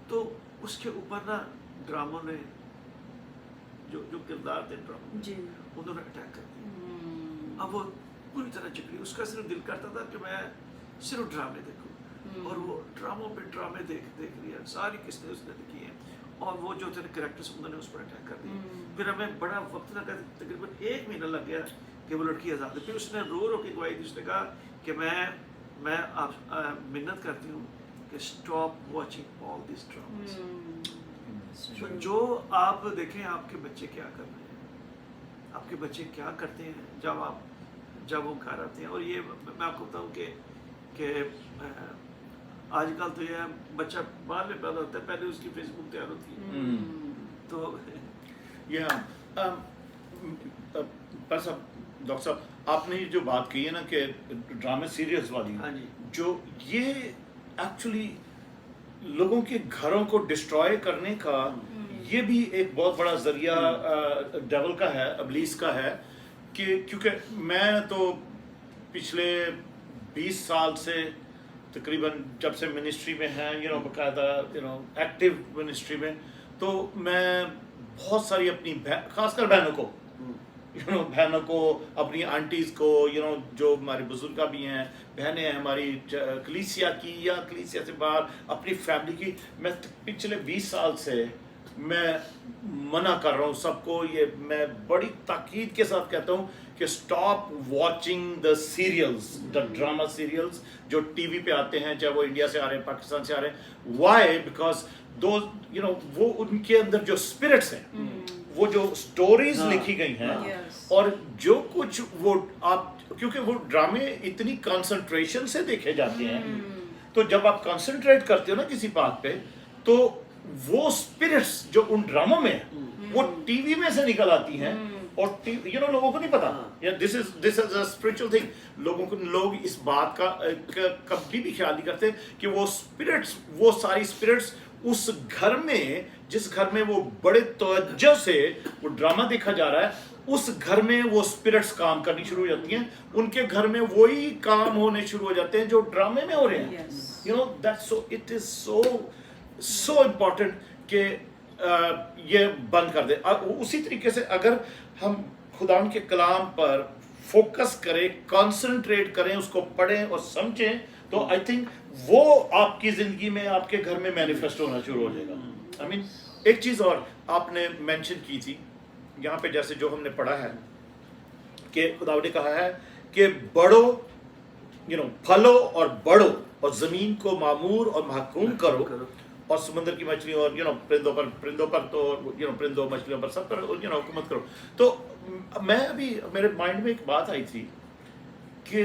تو اس کے اوپر نا ڈراموں نے جو کردار تھے ڈراموں انہوں نے اٹیک کر دیا. اب وہ پوری طرح چکری، اس کا صرف دل کرتا تھا کہ میں صرف ڈرامے دیکھوں، اور وہ ڈراموں پہ ڈرامے دیکھ لیا، ساری قسطیں اس نے دیکھی ہیں. اور وہ جو تھے کریکٹرز انہوں نے اس پر اٹیک کر دیا. پھر ہمیں بڑا وقت لگا، تقریباً 1 مہینہ لگ گیا کہ وہ لڑکی آزاد ہے. پھر اس نے رو کے گواہی دی. اس نے کہا کہ میں آپ منت کرتی ہوں کہ stop watching all these dramas. جو آپ دیکھیں آپ کے بچے کیا کر رہے ہیں، آپ کے بچے کیا کرتے ہیں جب وہ گھر آتے ہیں. اور یہ میں آپ کو بتاؤں کہ آج کل تو یہ بچہ بعد میں پیدا ہوتا ہے، پہلے اس کی فیس بک تیار ہوتی ہے. تو ڈاکٹر صاحب آپ نے جو بات کی ہے نا کہ ڈرامے سیریلز والی، جو یہ ایکچولی لوگوں کے گھروں کو ڈسٹروائے کرنے کا یہ بھی ایک بہت بڑا ذریعہ ڈیول کا ہے، ابلیس کا ہے. کہ کیونکہ میں تو پچھلے 20 سال سے تقریباً جب سے منسٹری میں ہیں باقاعدہ ایکٹیو منسٹری میں، تو میں بہت ساری اپنی خاص کر بہنوں کو اپنی آنٹیز کو جو ہمارے بزرگاں بھی ہیں، بہنیں ہیں ہماری کلیسیا کی یا کلیسیا سے باہر اپنی فیملی کی، میں پچھلے 20 سال سے میں منع کر رہا ہوں سب کو. یہ میں بڑی تاکید کے ساتھ کہتا ہوں کہ stop watching the serials, the drama serials جو ٹی وی پہ آتے ہیں، چاہے وہ انڈیا سے آ رہے ہیں پاکستان سے آ رہے ہیں. وائی؟ بیکاز وہ ان کے اندر جو اسپرٹس ہیں वो जो स्टोरीज लिखी गई हैं Yes. और जो कुछ वो आप, क्योंकि वो ड्रामे इतनी कंसंट्रेशन से देखे जाते हैं, तो जब आप कंसंट्रेट करते हो ना किसी बात पे, तो वो स्पिरिट्स जो उन ड्रामों में है वो टीवी में से निकल आती हैं, और लोगों को नहीं पता, या this is a spiritual thing. लोग इस बात का कभी भी ख्याल नहीं करते कि वो स्पिरिट्स, वो सारी स्पिरिट्स उस घर में, जिस घर में वो बड़े तवज्जो से वो ड्रामा देखा जा रहा है, उस घर में वो स्पिरिट्स काम करनी शुरू हो जाती हैं, उनके घर में वही काम होने शुरू हो जाते हैं जो ड्रामे में हो रहे हैं। Yes. That's so, it is so important कि ये बंद कर दे। उसी तरीके से अगर हम खुदा के कलाम पर फोकस करें, कंसंट्रेट करें, उसको पढ़ें और समझें, तो आई थिंक वो आपकी जिंदगी में, आपके घर में मैनिफेस्ट होना शुरू हो जाएगा। आई मीन एक चीज और आपने मेंशन की थी यहाँ पे, जैसे जो हमने पढ़ा है कि खुदा ने कहा है कि बढ़ो, फलो और बढ़ो, और जमीन को मामूर और महकूम करो, और समुद्र की मछलियों और परिंदों पर तो परिंदों मछलियों पर सब पर हुकूमत करो। तो मैं अभी, मेरे माइंड में एक बात आई थी कि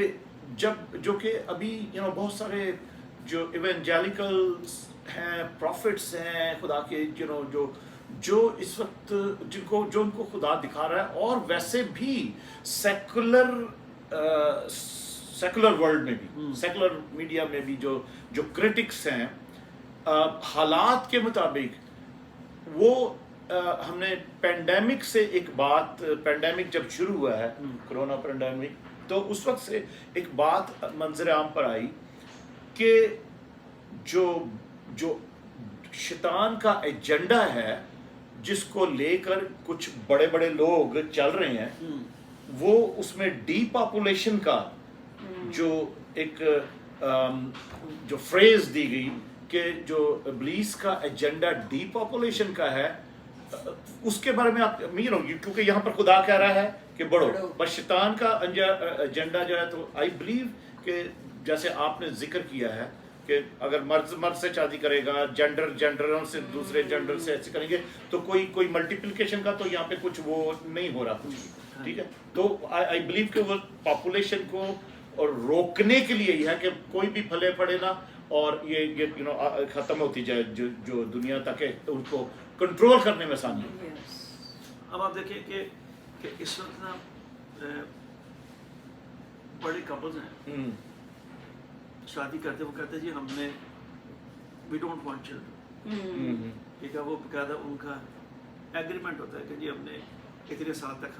जो कि अभी बहुत सारे जो इवेंजेलिकल्स हैं, प्रॉफिट्स हैं खुदा के, जो इस वक्त जो उनको खुदा दिखा रहा है, और वैसे भी सेकुलर वर्ल्ड में भी, सेकुलर मीडिया में भी जो क्रिटिक्स हैं, हालात के मुताबिक वो हमने पेंडेमिक से एक बात, पेंडेमिक जब शुरू हुआ है, कोरोना पेंडेमिक, तो उस वक्त से एक बात मंजर आम पर आई कि जो शैतान का एजेंडा है, जिसको लेकर कुछ बड़े बड़े लोग चल रहे हैं, वो उसमें डीपॉपुलेशन का जो एक जो फ्रेज दी गई कि जो इब्लीस का एजेंडा डीपॉपुलेशन का है, उसके बारे में आप क्योंकि यहाँ पर खुदा कह रहा है कि बढ़ो, पर शैतान का एजेंडा जो है, तो आई बिलीव कि जैसे आपने जिक्र किया है कि अगर मर्द से शादी करेगा, जेंडरों से दूसरे जेंडर से ऐसे करेंगे, तो कोई मल्टीप्लिकेशन का तो यहाँ पे कुछ वो नहीं हो रहा कुछ, ठीक है। तो आई बिलीव कि वो पॉपुलेशन को और रोकने के लिए ही है कि कोई भी फले पड़े ना, और ये खत्म होती जाए जो दुनिया तक है, उनको कंट्रोल करने में आसानी है। अब आप देखिए कि इस वक्त ना बड़े कपल्स हैं, शादी करते, वो कहते हैं जी हमने वी डोंट वांट चिल्ड्रन, ठीक है। वो बकायदा उनका एग्रीमेंट होता है कि जी हमने इतने साल तक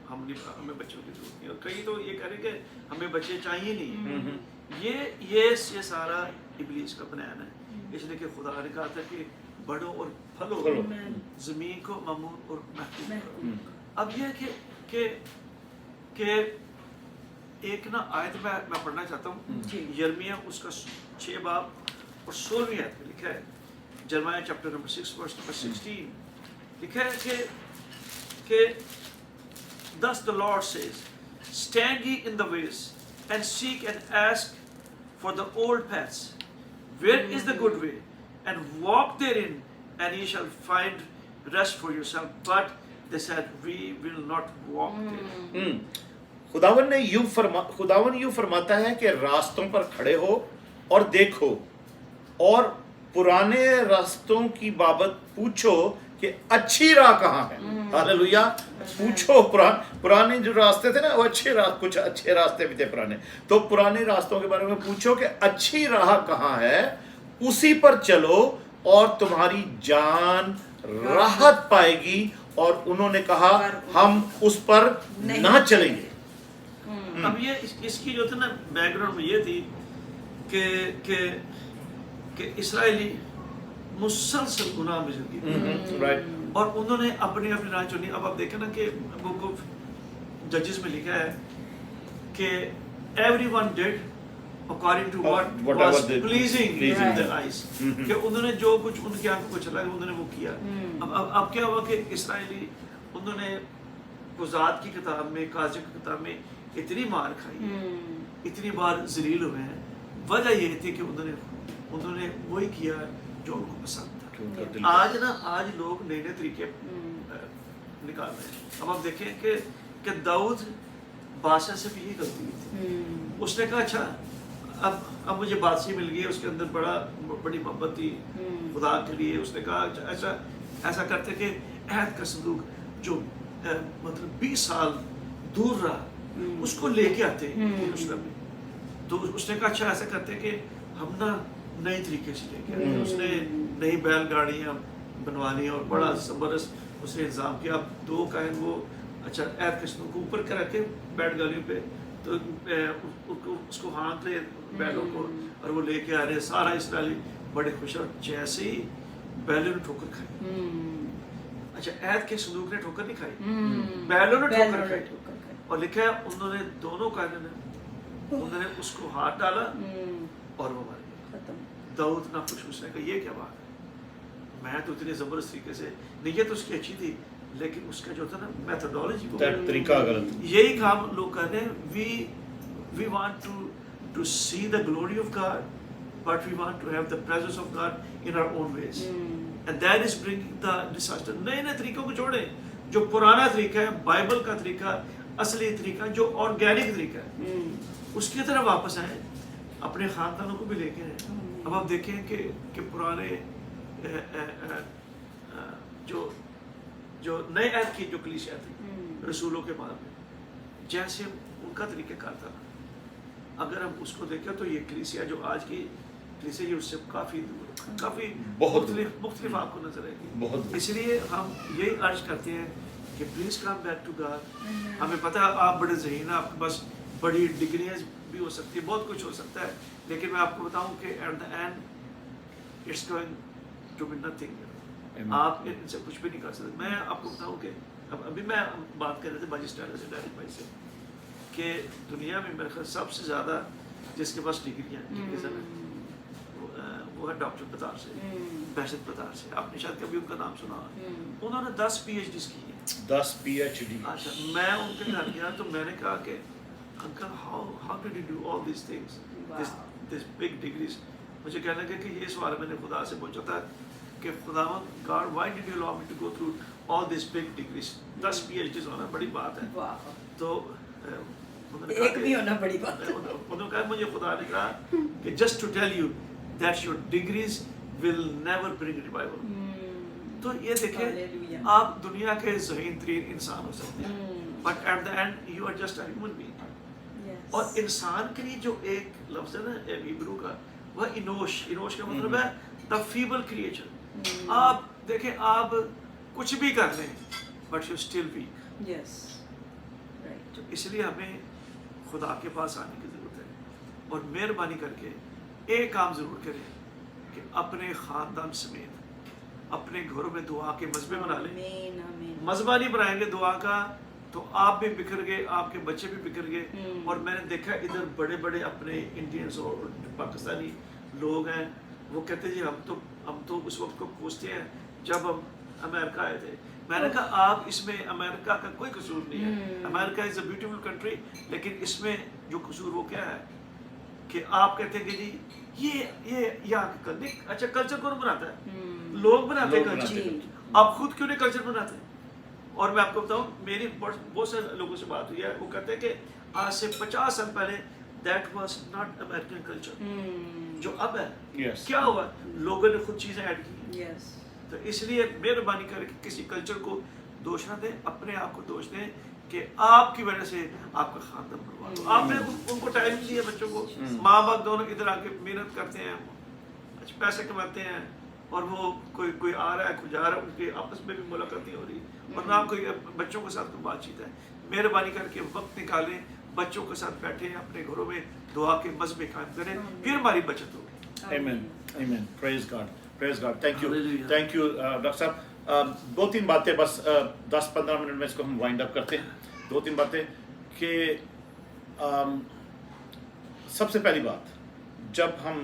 हमें बच्चों की जरूरत नहीं, और कई तो ये करें कि हमें बच्चे चाहिए नहीं। ये सारा इब्लीस का प्लान है, इसलिए कि खुदा ने कहा था कि बढ़ो और फलो, जमीन को मामूर और महकूम करो। अब ये कि एक ना आयत मैं पढ़ना चाहता हूँ, यिर्मयाह उसका 6 बाब और 16वीं आयत में लिखा है, यिर्मयाह चैप्टर नंबर 6 वर्स नंबर 16 लिखा है कि thus the Lord says, stand ye in the ways and seek and ask for the old paths, where is the good way, and walk therein, and ye shall find rest for yourself. But they said, we will not walk there. खुदावन यूं फरमाता है कि रास्तों पर खड़े हो और देखो, और पुराने रास्तों की बाबत पूछो कि अच्छी राह कहाँ है। हालेलुया। पूछो, पुराने जो रास्ते थे ना, वो कुछ अच्छे रास्ते भी थे पुराने, तो पुराने रास्तों के बारे में पूछो कि अच्छी राह कहाँ है, उसी पर चलो और तुम्हारी जान राहत पाएगी। और उन्होंने कहा हम उस पर ना चलेंगे। अब ये इसकी जो थी ना बैकग्राउंड में ये थी कि इस्राएली मुसलसल गुनाह में जिंदगी, राइट, और उन्होंने अपनी राह चुनी। अब आप देखें ना कि बुक ऑफ जजेस में लिखा है कि everyone did according to what was pleasing in the eyes, कि उन्होंने जो कुछ उनकी आंखों को चला उन्होंने वो किया। अब क्या हुआ कि इस्राएली उन्होंने कुज़ात की किताब में, काज़ी की किताब में इतनी मार खाई, इतनी बार जलील हुए हैं। वजह ये थी कि उन्होंने वही किया जो उनको पसंद था। आज लोग नए नए तरीके निकाल रहे हैं. अब आप देखें कि दाऊद बादशाह से भी यही गलती की थी. उसने कहा अच्छा अब मुझे बादशाही मिल गई, उसके अंदर बड़ी मोहब्बत थी खुदा के लिए. उसने कहा ऐसा करते कि अहद का संदूक जो मतलब 20 साल दूर रहा उसको लेके आते यरूशलेम में. तो उसने कहा अच्छा ऐसा करते कि हम ना नए तरीके से लेके आते. उसने नई बैलगाड़ियाँ बनवा ली और बड़ा जबरदस्त उसने इंतजाम किया. अब 2 काहन वो अच्छा अहद के संदूक को ऊपर कर रखे बैलगाड़ियों पे, तो उसको हाँक ले बैलों को और वो लेके आ रहे. सारा इसराइली बड़े खुश. और जैसे ही बैलों ने ठोकर खाई, अच्छा अहद के संदूक ने ठोकर नहीं खाई, बैलों ने ठोकर खाई. और लिखा है उन्होंने दोनों कायनों ने उन्होंने उसको हाथ डाला और वो मर गया. दाऊद ना खुश. उसने कहा ये क्या बात है, मैं तो इतनी जबरदस्त तरीके से नीयत उसकी अच्छी थी लेकिन उसका जो था ना मेथोडोलॉजी वो तरीका गलत. यही काम लोग कर रहे हैं. We want to see the glory of God but we want to have the presence of God in our own ways. And that is bringing the disaster. नए तरीकों को जोड़ें. जो पुराना तरीका है, बाइबल का तरीका, असली तरीका, जो ऑर्गेनिक तरीका है, उसकी तरफ वापस आए. अपने खानदानों को भी लेके आए. अब आप देखें कि पुराने जो नए ऐद की जो कलीसिया थी रसूलों के बाद में, जैसे उनका तरीक़ाकार था, अगर हम उसको देखें तो ये कलीसिया जो आज की कलीसिया ये उससे काफ़ी दूर, काफ़ी मुख्तलिफ आपको नजर आएगी. इसलिए हम यही अर्ज करते हैं कि please come back to God. हमें पता है आप बड़े ज़हीन हैं, आपके पास बड़ी डिग्रियाँ भी हो सकती है, बहुत कुछ हो सकता है, लेकिन मैं आपको बताऊं कि at the end it's going to be nothing. आप इनसे कुछ भी नहीं कर सकते. मैं आपको बताऊं कि अभी मैं बात कर रहे थे बाजी स्टाइल से, डायरेक्ट भाई से, कि दुनिया में मेरे ख्याल सबसे ज़्यादा जिसके पास डिग्रियाँ वो है डॉक्टर पतार से, बहशत पतार से. आपने शायद कभी उनका नाम सुना. उन्होंने 10 PhDs की है. 10 PhD. अच्छा, मैं उनके घर गया तो मैंने कहा कि uncle how did you do all this things, this big degrees. मुझे कहने लगे कि ये सवाल मैंने खुदा से पूछा था कि खुदावंद God why did you allow me to go through all this big degrees. 10 PhDs होना बड़ी बात है. तो एक भी होना बड़ी बात है. उन्होंने कहा मुझे खुदा ने कहा कि just to tell you that your degrees will never bring revival. तो ये देखें आप दुनिया के ज़हीन तरीन इंसान हो सकते हैं, but at the end you are just a human being. और इंसान के लिए जो एक लफ्ज़ है ना हिब्रू का, वह इनोश का मतलब है the feeble creature. आप देखें आप कुछ भी कर लें but you still weak. तो इसलिए हमें खुदा के पास आने की ज़रूरत है. और मेहरबानी करके एक काम ज़रूर करें कि अपने ख़ानदान समेत अपने घरों में दुआ के मज़बे बना लें. मज़बा नहीं बनाएंगे दुआ का तो आप भी बिखर गए, आपके बच्चे भी बिखर गए. और मैंने देखा इधर बड़े बड़े अपने इंडियंस और पाकिस्तानी लोग हैं, वो कहते हैं जी हम तो उस वक्त को पूछते हैं जब हम अमेरिका आए थे. मैंने कहा आप इसमें अमेरिका का कोई कसूर नहीं है. America is a beautiful country, लेकिन इसमें जो कसूर वो क्या है कि आप कहते हैं कि जी ये यहाँ अच्छा कल्चर कौन बनाता है? लोग बनाते हैं कल्चर. आप खुद क्यों नहीं कल्चर बनाते? और मैं आपको बताऊं मेरी बहुत सारे लोगों से बात हुई है, वो कहते हैं कि आज से 50 साल पहले that was not American culture जो अब है. क्या हुआ? लोगों ने खुद चीज़ें ऐड की. तो इसलिए मेहरबानी करके किसी कल्चर को दोष ना दें, अपने आप को दोष दें कि आपकी वजह से आपका खानदान बर्बाद हो. आपने उनको टाइम दिया, बच्चों को, माँ बाप दोनों इधर आके मेहनत करते हैं, अच्छे पैसे कमाते हैं, और वो कोई आ रहा है कोई जा रहा है, उनके आपस में भी मुलाकात नहीं हो रही, और ना कोई बच्चों के साथ कोई बातचीत है. मेहरबानी करके वक्त निकालें, बच्चों के साथ बैठे अपने घरों में दुआ के मज़बे कायम करें, फिर हमारी बचत होगी. आमीन आमीन. Praise God. Thank you doctor साहब. 2-3 बातें बस 10-15 मिनट में इसको हम वाइंड अप करते हैं. 2-3 बातें कि सबसे पहली बात, जब हम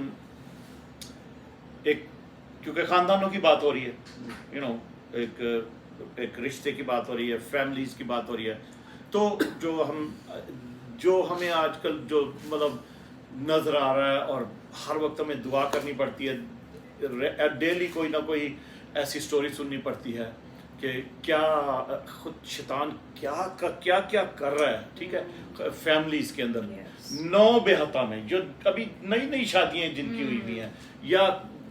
क्योंकि ख़ानदानों की बात हो रही है, एक रिश्ते की बात हो रही है, फैमिलीज़ की बात हो रही है, तो जो हमें आजकल जो मतलब नज़र आ रहा है और हर वक्त हमें दुआ करनी पड़ती है, डेली कोई ना कोई ऐसी स्टोरी सुननी पड़ती है کہ کیا خود شیطان کیا کر رہا ہے، ٹھیک ہے، فیملیز کے اندر. نو بے حتا میں جو ابھی نئی شادیاں جن کی ہوئی ہوئی ہیں، یا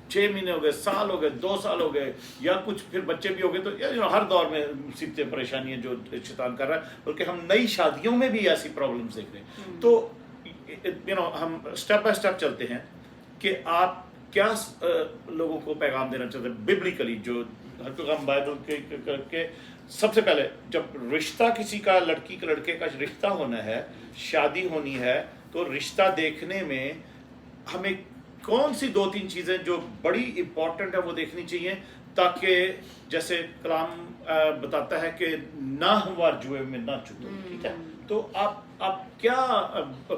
6 مہینے ہو گئے، سال ہو گئے، 2 سال ہو گئے، یا کچھ پھر بچے بھی ہو گئے، تو ہر دور میں مصیبتیں پریشانیاں جو شیطان کر رہا ہے، بلکہ ہم نئی شادیوں میں بھی ایسی پرابلمس دیکھ رہے ہیں. تو ہم اسٹیپ بائی اسٹیپ چلتے ہیں کہ آپ کیا لوگوں کو پیغام دینا چاہتے ہیں ببلیکلی، جو ہم بائبل کے سب سے پہلے جب رشتہ کسی کا لڑکی کا لڑکے کا رشتہ ہونا ہے، شادی ہونی ہے، تو رشتہ دیکھنے میں ہمیں کون سی 2-3 چیزیں جو بڑی امپورٹنٹ ہے وہ دیکھنی چاہیے، تاکہ جیسے کلام بتاتا ہے کہ نہ ہموار جوئے میں نہ چتو، ٹھیک ہے. تو آپ کیا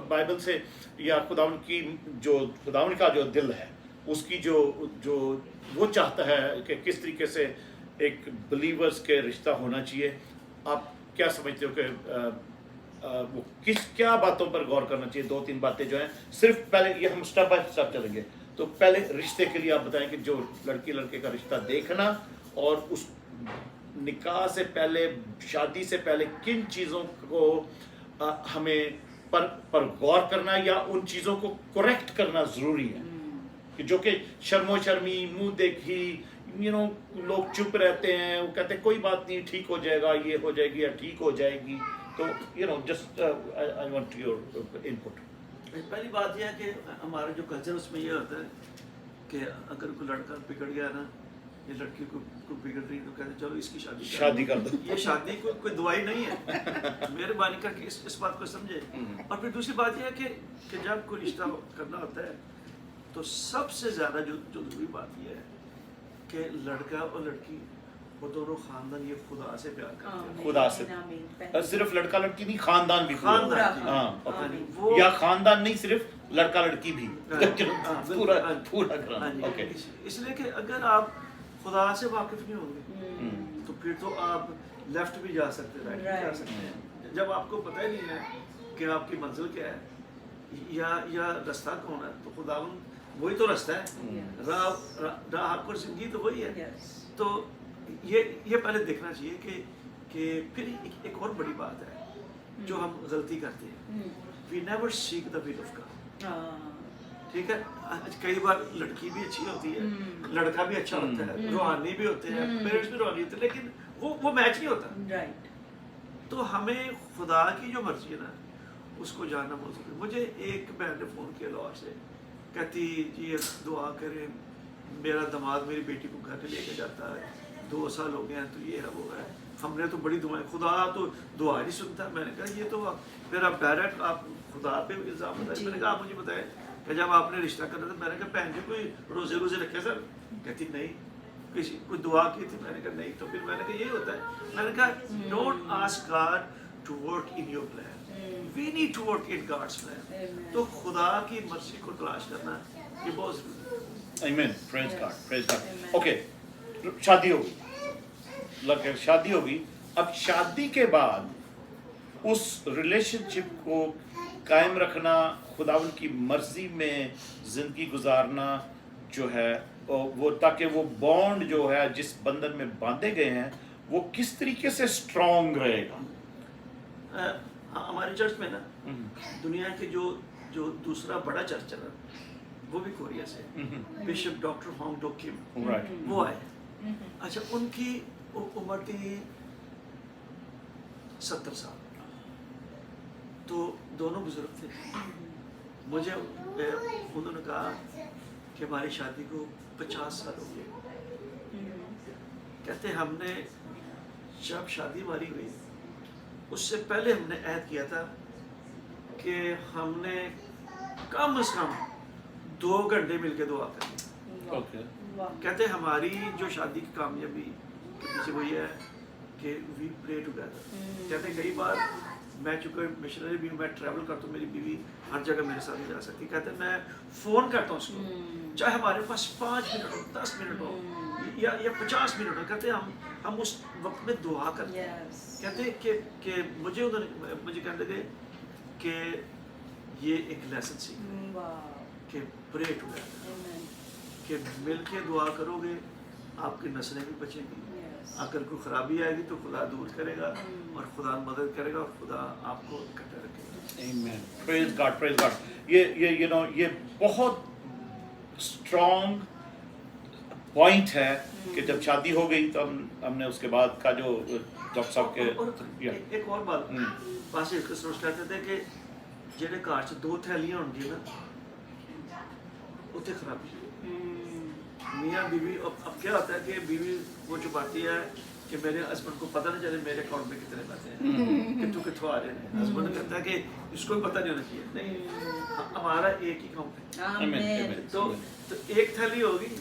بائبل سے یا خداوند کا جو دل ہے اس کی جو وہ چاہتا ہے کہ کس طریقے سے ایک بلیورز کے رشتہ ہونا چاہیے، آپ کیا سمجھتے ہو کہ وہ کیا باتوں پر غور کرنا چاہیے؟ 2-3 باتیں جو ہیں، صرف پہلے یہ ہم اسٹیپ بائی اسٹیپ چلیں گے. تو پہلے رشتے کے لیے آپ بتائیں کہ جو لڑکی لڑکے کا رشتہ دیکھنا، اور اس نکاح سے پہلے، شادی سے پہلے کن چیزوں کو ہمیں پر غور کرنا یا ان چیزوں کو کریکٹ کرنا ضروری ہے، کہ جو کہ شرم و شرمی، منہ دیکھی، لوگ چپ رہتے ہیں، وہ کہتے ہیں کوئی بات نہیں، ٹھیک ہو جائے گا، یہ ہو جائے گی یا ٹھیک ہو جائے گی. تو just I want your input. پہلی بات یہ ہے کہ ہمارا جو کلچر اس میں یہ ہوتا ہے کہ اگر کوئی لڑکا بگڑ گیا نا، یہ لڑکی کو بگڑ رہی تو کہتے ہیں چلو اس کی شادی کر دو. یہ شادی کوئی دعائی نہیں ہے. مہربانی کر کے اس بات کو سمجھے. اور پھر دوسری بات یہ ہے کہ جب کوئی رشتہ کرنا ہوتا ہے تو سب سے زیادہ جو ضروری بات یہ ہے کہ لڑکا اور لڑکی وہ دونوں خاندان یہ خدا سے پیار کرتے ہیں. خدا سے صرف لڑکا لڑکی نہیں، خاندان بھی، خاندان یا خاندان نہیں صرف لڑکا لڑکی بھی، پورا گھرانہ. اس لیے کہ اگر آپ خدا سے واقف نہیں ہوں گے تو پھر تو آپ لیفٹ بھی جا سکتے ہیں، رائٹ بھی جا سکتے ہیں. جب آپ کو پتہ ہی نہیں ہے کہ آپ کی منزل کیا ہے یا رستہ کون ہے، تو خداوند وہی تو رستہ ہے، راہ حق اور زندگی تو وہی ہے. تو یہ پہلے دیکھنا چاہیے کہ پھر ایک اور بڑی بات ہے جو ہم غلطی کرتے ہیں، we never seek the will of God. ٹھیک ہے، کئی بار لڑکی بھی اچھی ہوتی ہے، لڑکا بھی اچھا ہوتا ہے، روحانی بھی ہوتے ہیں، پیرنٹس بھی روحانی ہوتے ہیں، لیکن وہ میچ نہیں ہوتا. تو ہمیں خدا کی جو مرضی ہے نا اس کو جاننا بہت ضروری. مجھے ایک بہن نے فون کیا لاہور سے، کہتی جی دعا کریں، میرا داماد میری بیٹی کو گھر لے کے جاتا ہے، 2 سال ہو گئے ہیں، تو یہ ہے وہ ہے. ہم نے تو بڑی دعائیں، خدا تو دعا نہیں سنتا. میں نے کہا یہ تو پھر آپ ڈائریکٹ آپ خدا پہ الزام بتائیں. میں نے کہا آپ مجھے بتائیں کہ جب آپ نے رشتہ کرنا تھا، میں نے کہا بہن جی کوئی روزے رکھے سر؟ کہتی نہیں. کوئی دعا کی تھی؟ میں نے کہا نہیں. تو پھر میں نے کہا یہی ہوتا ہے. میں نے کہا don't ask God to work in your plan, we need to work in God's plan. تو خدا کی مرضی کو تلاش کرنا یہ بہت ضروری ہے. آمین. پریز گاڈ، پریز گاڈ. اوکے، شادی ہوگی، شادی ہوگی. اب شادی کے بعد اس ریلیشن شپ کو قائم رکھنا، خداوند کی مرضی میں زندگی گزارنا جو ہے وہ، تاکہ وہ بانڈ جو ہے جس بندھن میں باندھے گئے ہیں وہ کس طریقے سے اسٹرانگ رہے گا. ہماری چرچ میں نا دنیا کے جو دوسرا بڑا چرچ ہے نا وہ بھی کوریا سے، بشپ ڈاکٹر ہانگ ڈوک کم، وہ آئے. اچھا، ان کی عمر تھی 70 سال. تو دونوں بزرگ تھے. مجھے انہوں نے کہا کہ ہماری شادی کو 50 سال ہو گئے. کہتے ہم نے جب شادی ہماری ہوئی اس سے پہلے ہم نے عہد کیا تھا کہ ہم نے کم از کم 2 گھنٹے مل کے دعا کرنی. کہتے ہماری جو شادی کی کامیابی کے پیچھے وہ یہ ہے کہ وی پرے ٹوگیدر. کہتے کئی بار میں چونکہ مشنری بھی ہوں، میں ٹریول کرتا ہوں، میری بیوی ہر جگہ میرے ساتھ نہیں جا سکتی. کہتے ہیں میں فون کرتا ہوں اس کو، چاہے ہمارے پاس 5 منٹ ہو، 10 منٹ ہو یا 50 منٹ ہو. کہتے ہیں ہم اس وقت میں دعا کرتے ہیں. کہتے ہیں کہ مجھے کہنے لگے کہ یہ ایک لیسن سیکھا کہ پرے ٹوگیدر، کہ مل کے دعا کرو گے آپ کی نسلیں بھی بچیں گی اگر کوئی خرابی آئے گی تو خدا دور کرے گا اور خدا مدد کرے گا اور خدا آپ کو اکٹھا رکھے گا. Amen. Praise God, praise God. یہ بہت اسٹرانگ پوائنٹ ہے کہ جب شادی ہو گئی تو ہم نے اس کے بعد کا جو ڈاکٹر صاحب کے ایک اور بات پاس ایک سوچ کہتے تھے کہ جہاں گھر چ 2 تھیلیاں ہون گی نا اتنے خرابی میاں بیوی. اب کیا ہوتا ہے کہ بیوی وہ چھپاتی ہے کہ میرے ہسبینڈ کو پتہ نہیں چلے میرے اکاؤنٹ میں کتنے پیسے ہیں کتوں آ رہے ہیں. ہسبینڈ کہتا ہے کہ اس کو بھی پتہ نہیں ہونا چاہیے. نہیں ہمارا ایک ہی اکاؤنٹ ہے تو ایک تھیلی ہوگی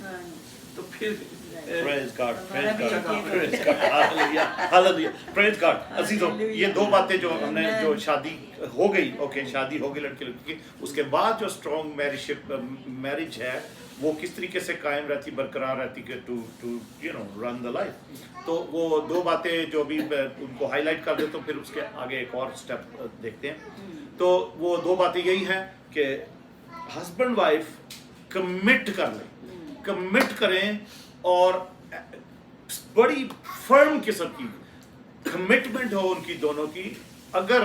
تو پھر Praise God, praise God, praise God, hallelujah, hallelujah, praise God. عزیزو یہ 2 باتیں جو ہم نے جو شادی ہو گئی اوکے شادی ہو گئی لڑکی کی اس کے بعد جو اسٹرانگ میرج ہے وہ کس طریقے سے قائم رہتی برقرار رہتی کہ ٹو رن دا لائف. تو وہ 2 باتیں جو بھی ان کو ہائی لائٹ کر دیتا ہوں پھر اس کے آگے ایک اور اسٹیپ دیکھتے ہیں. تو وہ 2 باتیں یہی ہیں کہ ہسبینڈ وائف کمٹ کر لیں کمٹ کریں اور بڑی فرم قسم کی کمٹمنٹ ہو ان کی دونوں کی. اگر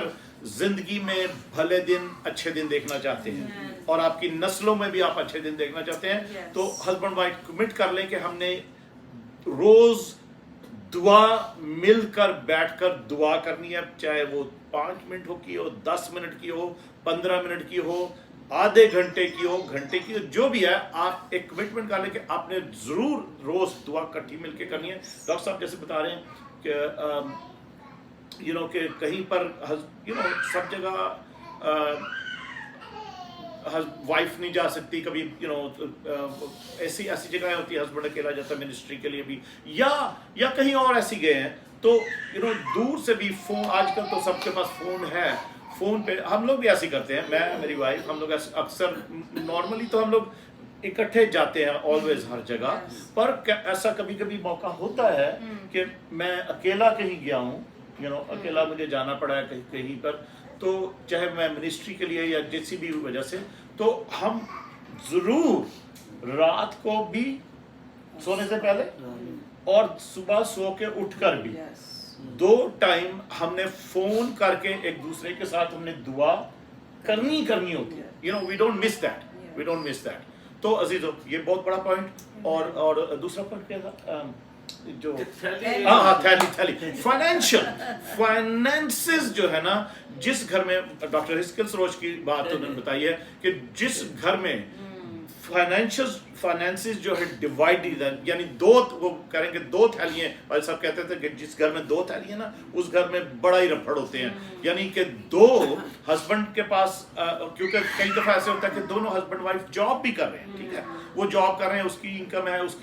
زندگی میں بھلے دن اچھے دن دیکھنا چاہتے ہیں اور آپ کی نسلوں میں بھی آپ اچھے دن دیکھنا چاہتے ہیں تو ہسبینڈ وائف کمٹ کر لیں کہ ہم نے روز دعا مل کر بیٹھ کر دعا کرنی ہے. چاہے وہ 5 منٹ کی ہو 10 منٹ کی ہو 15 منٹ کی ہو آدھے گھنٹے کی ہو گھنٹے کی ہو جو بھی ہے آپ ایک کمٹمنٹ کر لیں کہ آپ نے ضرور روز دعا کٹھی مل کے کرنی ہے. ڈاکٹر صاحب جیسے بتا رہے ہیں کہ کہ کہیں پر سب جگہ وائف نہیں جا سکتی کبھی ایسی جگہیں ہوتی ہے ہسبینڈ اکیلا جاتا ہے منسٹری کے لیے بھی یا کہیں اور ایسی گئے ہیں تو دور سے بھی فون آج کل تو سب کے پاس فون ہے. فون پہ ہم لوگ بھی ایسے کرتے ہیں میں میری وائف ہم لوگ اکثر نارملی تو ہم لوگ اکٹھے جاتے ہیں آلویز ہر جگہ پر ایسا کبھی کبھی موقع ہوتا ہے کہ میں اکیلا کہیں گیا ہوں اکیلا مجھے جانا پڑا ہے کہیں پر تو چاہے میں منسٹری کے لیے یا جسی بھی وجہ سے تو ہم ضرور رات کو بھی سونے سے پہلے اور صبح سو کے اٹھ کر بھی 2 ٹائم ہم نے فون کر کے ایک دوسرے کے ساتھ ہم نے دعا کرنی ہوتی ہے. we don't miss that. تو عزیزو یہ بہت بڑا پوائنٹ. اور دوسرا پوائنٹ کیا تھا جو تھیلی فائنینسز جو ہے نا جس گھر میں ڈاکٹر ہسکل سروش کی بات انہوں نے بتائی ہے کہ جس گھر میں فائنینسز جو ہے ڈیوائڈ یعنی 2 وہ کریں گے 2 تھیلیاں بھائی صاحب کہتے تھے کہ جس گھر میں 2 تھیلیاں نا اس گھر میں بڑا ہی رفڑ ہوتے ہیں. یعنی کہ 2 ہسبینڈ کے پاس کیونکہ کئی دفعہ ایسے ہوتا ہے کہ دونوں ہسبینڈ وائف جاب بھی کر رہے ہیں ٹھیک ہے وہ جاب کر رہے ہیں اس کی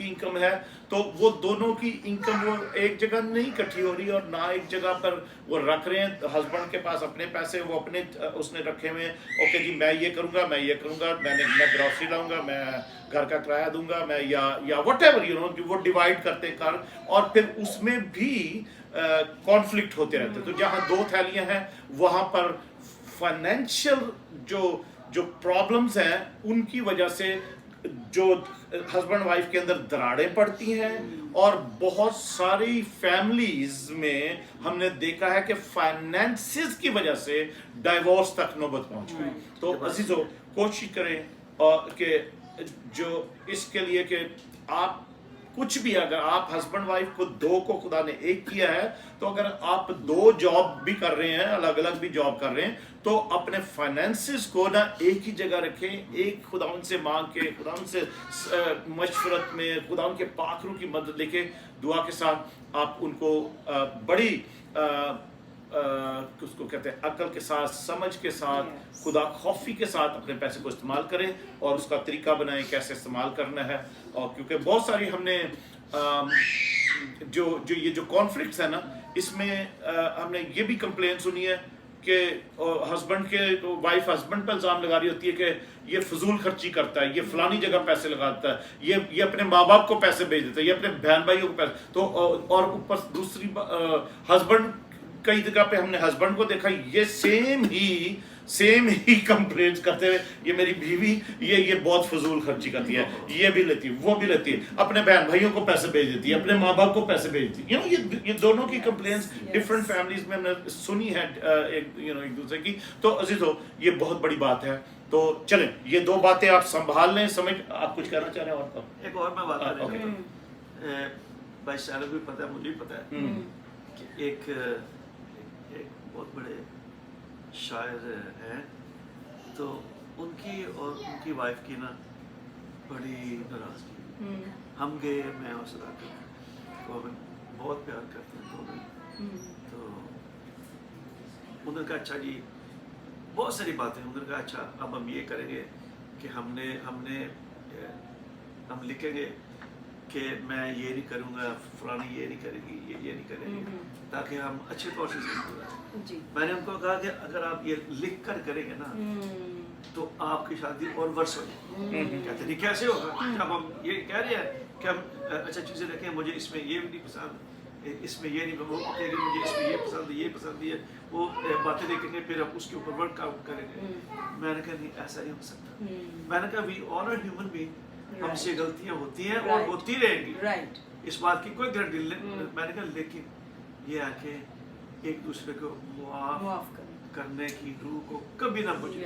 انکم ہے تو وہ دونوں کی انکم وہ ایک جگہ نہیں اکٹھی ہو رہی اور نہ ایک جگہ پر وہ رکھ رہے ہیں. ہسبینڈ کے پاس اپنے پیسے وہ اپنے اس نے رکھے ہوئے ہیں اوکے جی میں یہ کروں گا میں گروسری لاؤں گا میں گھر کا کرایہ دوں گا میں یا وٹ ایور وہ ڈیوائڈ کرتے کر اور پھر اس میں بھی کانفلکٹ ہوتے رہتے. تو جہاں 2 تھیلیاں ہیں وہاں پر فائنینشیل جو پرابلمز ہیں ان کی وجہ سے جو ہسبینڈ وائف کے اندر دراڑیں پڑتی ہیں اور بہت ساری فیملیز میں ہم نے دیکھا ہے کہ فائنینسز کی وجہ سے ڈائیورس تک نوبت پہنچ گئی. تو عزیزو کوشش کریں کہ جو اس کے لیے کہ آپ کچھ بھی اگر آپ ہسبینڈ وائف کو 2 کو خدا نے 1 کیا ہے تو اگر آپ 2 جاب بھی کر رہے ہیں الگ الگ بھی جاب کر رہے ہیں تو اپنے فائنینسز کو نہ ایک ہی جگہ رکھیں. ایک خداوند سے مانگ کے خداوند سے مشورت میں خداوند کے پاک روح کی مدد لے کے دعا کے ساتھ آپ ان کو بڑی اس کو کہتے ہیں عقل کے ساتھ سمجھ کے ساتھ خدا خوفی کے ساتھ اپنے پیسے کو استعمال کریں اور اس کا طریقہ بنائیں کیسے استعمال کرنا ہے. اور کیونکہ بہت ساری ہم نے جو کانفلکٹس ہیں نا اس میں ہم نے یہ بھی کمپلین سنی ہے کہ ہسبینڈ کے وائف ہسبینڈ پہ الزام لگا رہی ہوتی ہے کہ یہ فضول خرچی کرتا ہے یہ فلانی جگہ پیسے لگاتا ہے یہ اپنے ماں باپ کو پیسے بھیج دیتا ہے یہ اپنے بہن بھائیوں کو پیسے تو اور اوپر دوسری ہسبینڈ कई जगह पे हमने हस्बैंड को देखा ये सेम ही कंप्लेंट्स करते हुए, ये मेरी बीवी ये बहुत फजूल खर्ची करती है, ये भी लेती है, वो भी लेती है, अपने बहन भाइयों को पैसे भेज देती है, अपने माँ बाप को पैसे भेज देती है, ये दोनों की कंप्लेंट्स डिफरेंट फैमिलीज में हमने सुनी है एक दूसरे की। तो अजीजों ये बहुत बड़ी बात है। तो चलें ये दो बातें आप संभाल लें, समझ। आप कुछ कहना चाह रहे हैं? और एक और मैं बात करना चाहता हूँ, भाई साहब भी पता है, मुझे भी पता है कि एक बहुत बड़े शायर हैं, तो उनकी और उनकी वाइफ की ना बड़ी नाराज़गी। हम गए, मैं और सदाकत को हमें बहुत प्यार करते हैं तो उन्होंने कहा अच्छा जी, बहुत सारी बातें। उन्होंने कहा अच्छा अब हम ये करेंगे कि हम लिखेंगे कि मैं ये नहीं करूँगा, फलानी ये नहीं करेगी, ये नहीं करेगी, ताकि हम अच्छे तौर से जी। मैंने उनको कहा कि अगर आप ये लिख कर करेंगे ना तो आपकी शादी और वर्ष हो जाएगी। कहते नहीं कैसे होगा, जब हम ये कह रहे हैं कि हम अच्छा चीज़ें रखें, मुझे इसमें ये नहीं पसंद, इसमें ये नहीं, वो कहेगी मुझे इसमें ये पसंद है, वो बातें लिखेंगे, फिर हम उसके ऊपर वर्कआउट करेंगे। मैंने कहा नहीं, ऐसा नहीं हो सकता। मैंने कहा we all are human being, हमसे गलतियां होती हैं और होती रहेंगी, इस बात की कोई गारंटी नहीं। मैंने कहा लेकिन ये आके एक दूसरे को मुआफ करने की रूह को कभी ना बुझे।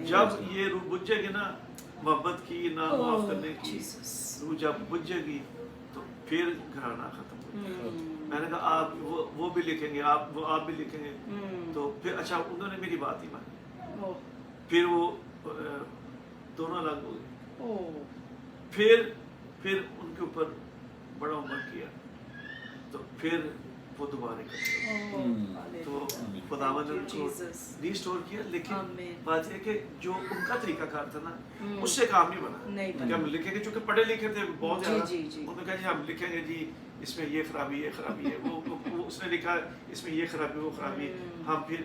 जब ये रूह बुझ जाएगी ना, मोहब्बत की ना मुआफ करने की रूह जब बुझ जाएगी तो फिर घराना खत्म हो जाएगा। मैंने कहा आप वो भी लिखेंगे, आप भी लिखेंगे, तो फिर अच्छा उन्होंने मेरी बात ही मानी, फिर वो दोनों अलग हो गए। फिर उनके ऊपर बड़ा उम्र किया, तो फिर वो दोबारा करते, तो खुदावंद ने उनको रिस्टोर किया। लेकिन बात यह कि जो उनका तरीका कार था ना, उससे काम नहीं बना कि हम लिखेंगे, चूंकि पढ़े लिखे थे बहुत ज़्यादा, उन्होंने कहा जी हम लिखेंगे जी इसमें ये खराबी है, वो उसने लिखा इसमें ये खराबी वो खराबी, हम फिर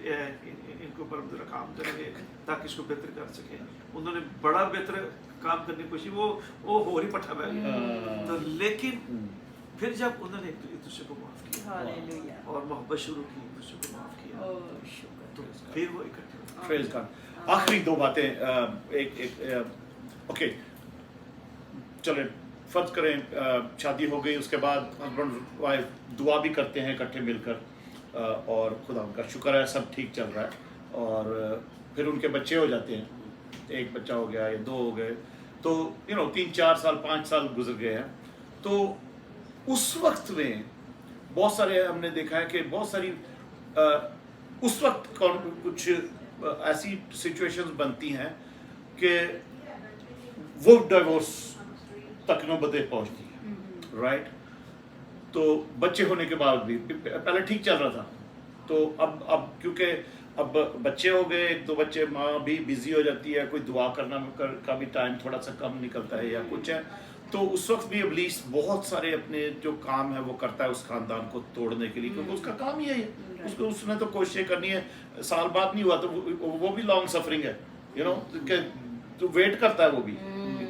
इनके ऊपर हम जरा काम करेंगे ताकि इसको बेहतर कर सकें। उन्होंने बड़ा बेहतर काम करने की कोशिश, वो हो रही पट्टा बैठ गया। तो लेकिन फिर जब उन्होंने एक दूसरे को माफ किया और मोहब्बत शुरू की, एक दूसरे को माफ किया, तो फिर वो इकट्ठे। आखिरी दो बातें, ओके चले फर्ज करें शादी हो गई, उसके बाद हस्बैंड वाइफ दुआ भी करते हैं इकट्ठे मिलकर, और खुदा उनका शुक्र है सब ठीक चल रहा है, और फिर उनके बच्चे हो जाते हैं, एक बच्चा हो गया या दो हो गए, तो 3-4 साल 5 साल गुजर गए हैं। तो उस वक्त में बहुत सारे हमने देखा है कि बहुत सारी उस वक्त कुछ ऐसी सिचुएशंस बनती हैं कि वो डिवोर्स तक नौबतें पहुंचती है, राइट। तो बच्चे होने के बाद भी पहले ठीक चल रहा था, तो अब क्योंकि अब बच्चे हो गए, एक दो बच्चे, माँ भी बिजी हो जाती है, कोई दुआ करना का भी टाइम थोड़ा सा कम निकलता है या कुछ है, तो उस वक्त भी इब्लीस बहुत सारे अपने जो काम है वो करता है उस खानदान को तोड़ने के लिए, क्योंकि उसका काम ही है, उसने तो कोशिश करनी है। साल बाद नहीं हुआ तो वो भी लॉन्ग सफरिंग है, तो वेट करता है वो भी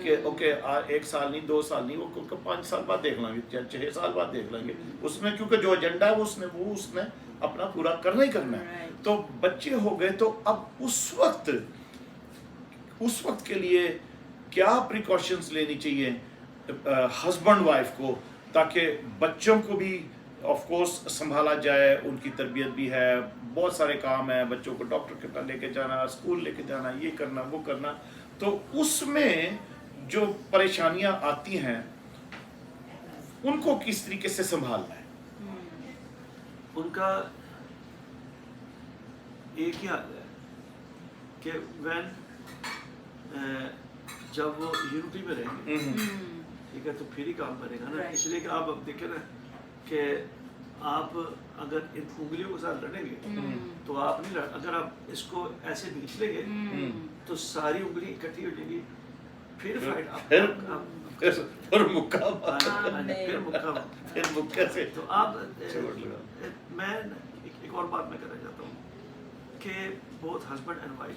कि ओके 1 साल नहीं 2 साल नहीं, वो 5 साल बाद देख लेंगे, 6 साल बाद देख लेंगे, उसमें क्योंकि जो एजेंडा है वो उसने अपना पूरा करना ही करना है। तो बच्चे हो गए, तो अब उस वक्त के लिए क्या प्रिकॉशंस लेनी चाहिए हस्बैंड वाइफ को, ताकि बच्चों को भी ऑफ कोर्स संभाला जाए, उनकी तरबियत भी है, बहुत सारे काम है, बच्चों को डॉक्टर के पास लेके जाना, स्कूल लेके जाना, ये करना वो करना, तो उसमें जो परेशानियां आती हैं उनको किस तरीके से संभालना है? उनका एक ही हाल है कि जब वो यूनिटी में रहेंगे, ठीक है, तो फिर ही काम बनेगा ना। इसलिए कि आप अब देखें ना कि आप अगर इन उंगलियों के साथ लड़ेंगे तो आप नहीं लड़, अगर आप इसको ऐसे खींच लेंगे तो सारी उंगली इकट्ठी हो जाएगी, फिर फाइट फिर मुक्का से। तो आप मैं एक और बात मैं कहना चाहता हूँ कि both husband and wife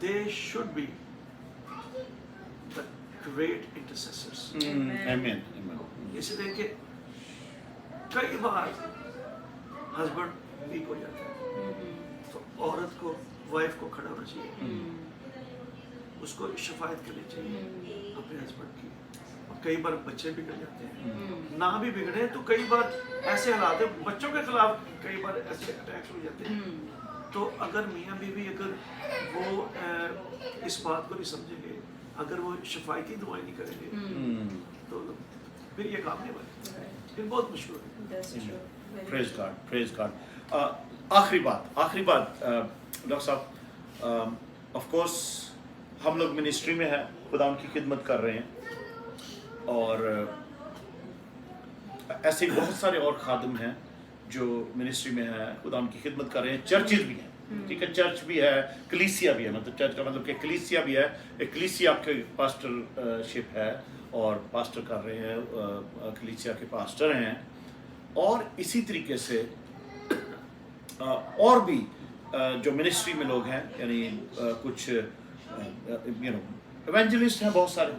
they should be the great intercessors. आमीन। इसलिए कि कई बार हस्बैंड वीक हो जाता है, तो औरत को, वाइफ को खड़ा होना चाहिए, उसको शिफायत करनी चाहिए अपने हस्बैंड की। और कई बार बच्चे बिगड़ जाते हैं, ना भी बिगड़े तो कई बार ऐसे हालात है, बच्चों के खिलाफ कई बार ऐसे अटैक्स हो जाते हैं। तो अगर मियाँ बीवी अगर वो इस बात को नहीं समझेंगे, अगर वो शिफायती दुआएं नहीं करेंगे, तो फिर ये काम नहीं बनेगा, फिर बहुत मुश्किल है। Praise God, praise God. आखिरी बात डॉक्टर साहब, ऑफ कोर्स हम लोग मिनिस्ट्री में हैं, खुदा उनकी खिदमत कर रहे हैं, और ऐसे बहुत सारे और खादिम हैं जो मिनिस्ट्री में हैं, खुदा उनकी खिदमत कर रहे हैं। चर्चेज भी हैं, ठीक है, चर्च भी है, कलीसिया भी है, मतलब चर्च का मतलब कि कलीसिया भी है, एक कलीसिया आपके पास्टरशिप है और पास्टर कर रहे हैं, कलीसिया के पास्टर हैं। और इसी तरीके से और भी जो मिनिस्ट्री में लोग हैं, यानी कुछ एवेंजलिस्ट हैं बहुत सारे,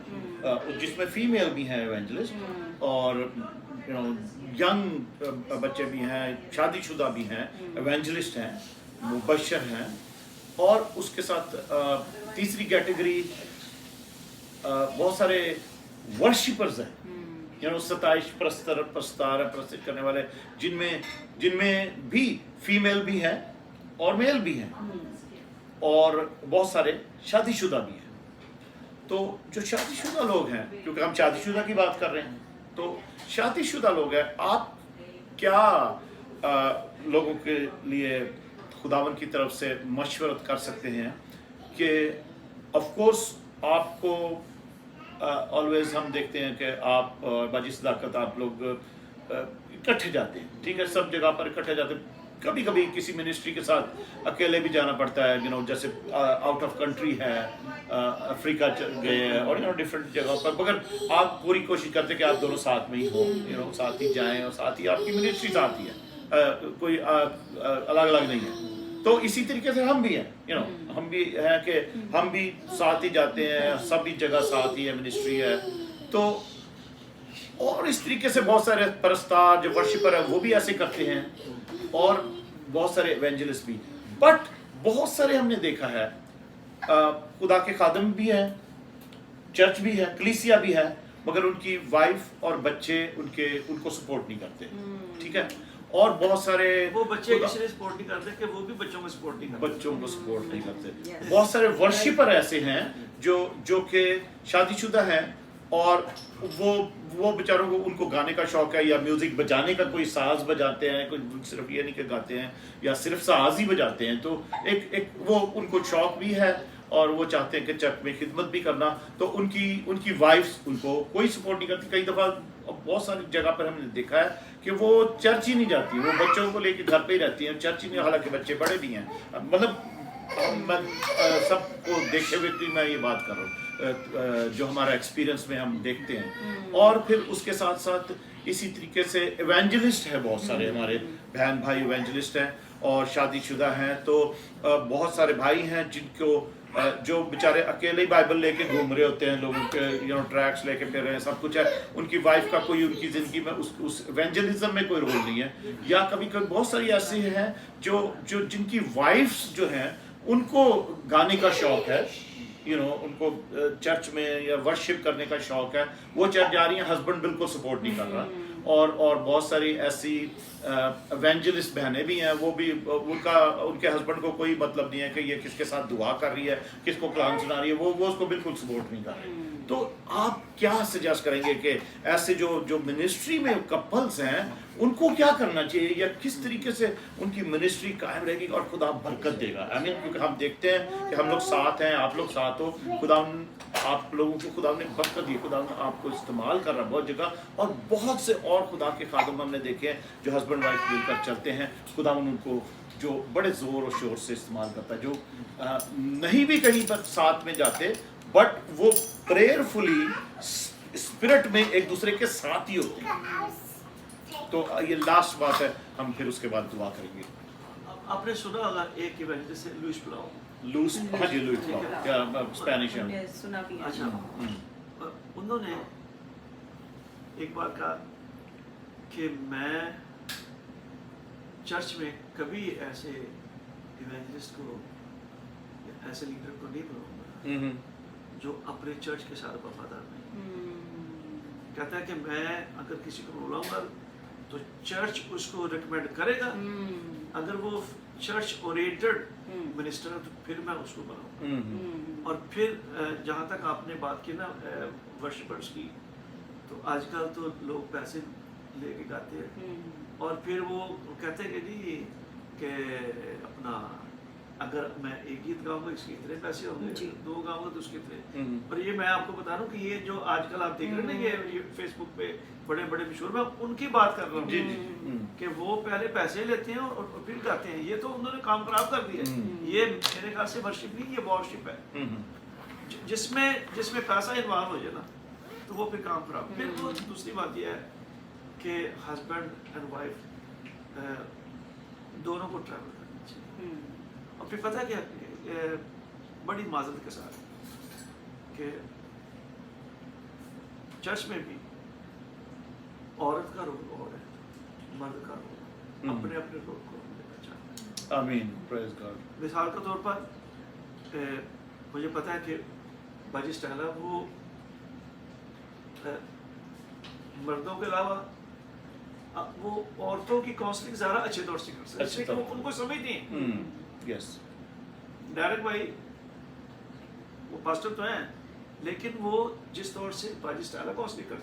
जिसमें फीमेल भी हैं एवेंजलिस्ट, और यंग बच्चे भी हैं, शादीशुदा भी हैं, एवेंजलिस्ट हैं, मुबशर हैं। और उसके साथ तीसरी कैटेगरी बहुत सारे वर्शिपर्स हैं, सताइश प्रस्तुत करने वाले, जिनमें भी फीमेल भी हैं और मेल भी हैं, और बहुत सारे शादीशुदा भी हैं। तो जो शादीशुदा लोग हैं, क्योंकि हम शादीशुदा की बात कर रहे हैं, तो शादीशुदा लोग हैं, आप क्या लोगों के लिए खुदावन की तरफ से मशवरत कर सकते हैं कि ऑफ कोर्स आपको ऑलवेज हम देखते हैं कि आप बाजी सदाकत आप लोग इकट्ठे जाते हैं, ठीक है, सब जगह पर इकट्ठे जाते हैं। कभी कभी किसी मिनिस्ट्री के साथ अकेले भी जाना पड़ता है, जैसे आउट ऑफ कंट्री है, अफ्रीका गए हैं, और डिफरेंट जगहों पर, मगर आप पूरी कोशिश करते हैं कि आप दोनों साथ में ही हो, साथ ही जाएं, और साथ ही आपकी मिनिस्ट्री साथ ही है, कोई अलग अलग नहीं है। तो इसी तरीके से हम भी हैं, हम भी हैं कि हम भी साथ ही जाते हैं, सभी जगह साथ ही है, मिनिस्ट्री है। तो और इस तरीके से बहुत सारे परस्तार जो वर्शिपर है वो भी ऐसे करते हैं, और बहुत सारे एवेंजलिस्ट भी। बट बहुत सारे हमने देखा है खुदा के खादम भी हैं, चर्च भी है, कलीसिया भी है, मगर उनकी वाइफ और बच्चे उनको सपोर्ट नहीं करते, ठीक है। और बहुत सारे वो बच्चे इसलिए सपोर्ट नहीं करते कि वो भी बच्चों को सपोर्ट नहीं करते, बच्चों को सपोर्ट नहीं करते। बहुत सारे वर्शिपर ऐसे हैं जो कि शादीशुदा हैं, और वो बेचारों को, उनको गाने का शौक है, या म्यूजिक बजाने का, कोई साज बजाते हैं, कोई सिर्फ ये नहीं कि गाते हैं या सिर्फ साज ही बजाते हैं। तो एक वो उनको शौक भी है, और वो चाहते हैं कि चर्च में खिदमत भी करना। तो उनकी वाइफ्स उनको कोई सपोर्ट नहीं करती। कई दफ़ा बहुत सारी जगह पर हमने देखा है कि वो चर्च ही नहीं जाती, वो बच्चों को लेके घर पे ही रहती हैं, चर्च ही नहीं, हालांकि बच्चे बड़े भी हैं। मतलब मैं सबको देखे हुए मैं ये बात कर रहा हूँ, जो हमारा एक्सपीरियंस में हम देखते हैं। और फिर उसके साथ साथ इसी तरीके से एवेंजलिस्ट है, बहुत सारे हमारे बहन भाई एवेंजलिस्ट हैं और शादीशुदा हैं। तो बहुत सारे भाई हैं जिनको जो बेचारे अकेले ही बाइबल लेके घूम रहे होते हैं, लोगों के ट्रैक्स लेके फिर रहे हैं, सब कुछ है, उनकी वाइफ का कोई उनकी ज़िंदगी में उस एवेंजलिज्म में कोई रोल नहीं है। या कभी कभी बहुत सारी ऐसे हैं जो जिनकी वाइफ्स जो हैं उनको गाने का शौक है, उनको चर्च में या वर्शिप करने का शौक है, वो चर्च जा रही हैं, हस्बैंड बिल्कुल सपोर्ट नहीं कर रहा। और बहुत सारी ऐसी एवेंजलिस्ट बहनें भी हैं, वो भी उनके हस्बैंड को कोई मतलब नहीं है कि ये किसके साथ दुआ कर रही है, किसको कलाम सुना रही है, वो उसको बिल्कुल सपोर्ट नहीं कर रही। तो आप क्या सजेस्ट करेंगे कि ऐसे जो मिनिस्ट्री में कपल्स हैं उनको क्या करना चाहिए, या किस तरीके से उनकी मिनिस्ट्री कायम रहेगी और खुदा बरकत देगा? क्योंकि हम देखते हैं कि हम लोग साथ हैं, आप लोग साथ हो, खुदा आप लोगों को खुदा ने बरकत दी, खुदा आपको इस्तेमाल कर रहा है बहुत जगह। और बहुत से और खुदा के खादम हमने देखे हैं जो हस्बैंड वाइफ मिलकर चलते हैं, खुदा उनको जो बड़े ज़ोर और शोर से इस्तेमाल करता है, जो नहीं भी कहीं पर साथ में जाते, बट वो प्रेयरफुली स्पिरिट में एक दूसरे के साथ ही होते हैं। तो ये लास्ट बात है, हम फिर उसके बाद दुआ करेंगे। आपने सुना होगा एक इवेंजलिस्ट से लुइस ब्लाउ, हाँ जी, लुइस ब्लाउ, क्या स्पेनिश है, सुना भी है। अच्छा, उन्होंने एक बार कहा कि मैं चर्च में कभी ऐसे इवेंजलिस्ट को, ऐसे लीडर को नहीं बनाऊंगा जो अपने चर्च के साथ वफादार नहीं। कहता है कि मैं अगर किसी को बुलाऊंगा तो चर्च उसको रिकमेंड करेगा, अगर वो चर्च ओरिएंटेड मिनिस्टर है तो फिर मैं उसको बनाऊंगा। और फिर जहाँ तक आपने बात की ना वर्शिपर्स की, तो आजकल तो लोग पैसे लेके गाते हैं और फिर वो कहते हैं कि जी कि अपना अगर मैं एक गीत गाऊंगा इसके इतने पैसे होंगे, 2 गाऊंगा तो उसके इतने। और ये मैं आपको बता रहा हूँ कि ये जो आजकल आप देख रहे हैं ये फेसबुक पे बड़े बड़े मशहूर, मैं उनकी बात कर रहा हूँ कि वो पहले पैसे लेते हैं और फिर गाते हैं। ये तो उन्होंने काम खराब कर दिया। ये मेरे ख्याल से वर्शिप नहीं, ये वॉरशिप है जिसमें पैसा इन्वॉल्व हो जाए ना तो वो फिर काम खराब। फिर वो दूसरी बात यह है कि हस्बैंड एंड वाइफ दोनों को ट्रैवल करना चाहिए। और फिर पता है क्या, बड़ी माजरत के साथ कि चर्च में भी औरत का रोल और है, मर्द का रोल, अपने अपने रोल को लेना चाहिए। आमीन, प्रेज गॉड। मिसाल के तौर पर मुझे पता है कि बाजी स्टाइला वो मर्दों के अलावा वो औरतों की काउंसलिंग ज़्यादा अच्छे तौर से कर सकते हैं, वो उनको समझती हैं। यस, डायरेक्ट भाई वो पास्टर तो हैं लेकिन वो जिस तौर से बाजी स्टाइला काउंसलिंग कर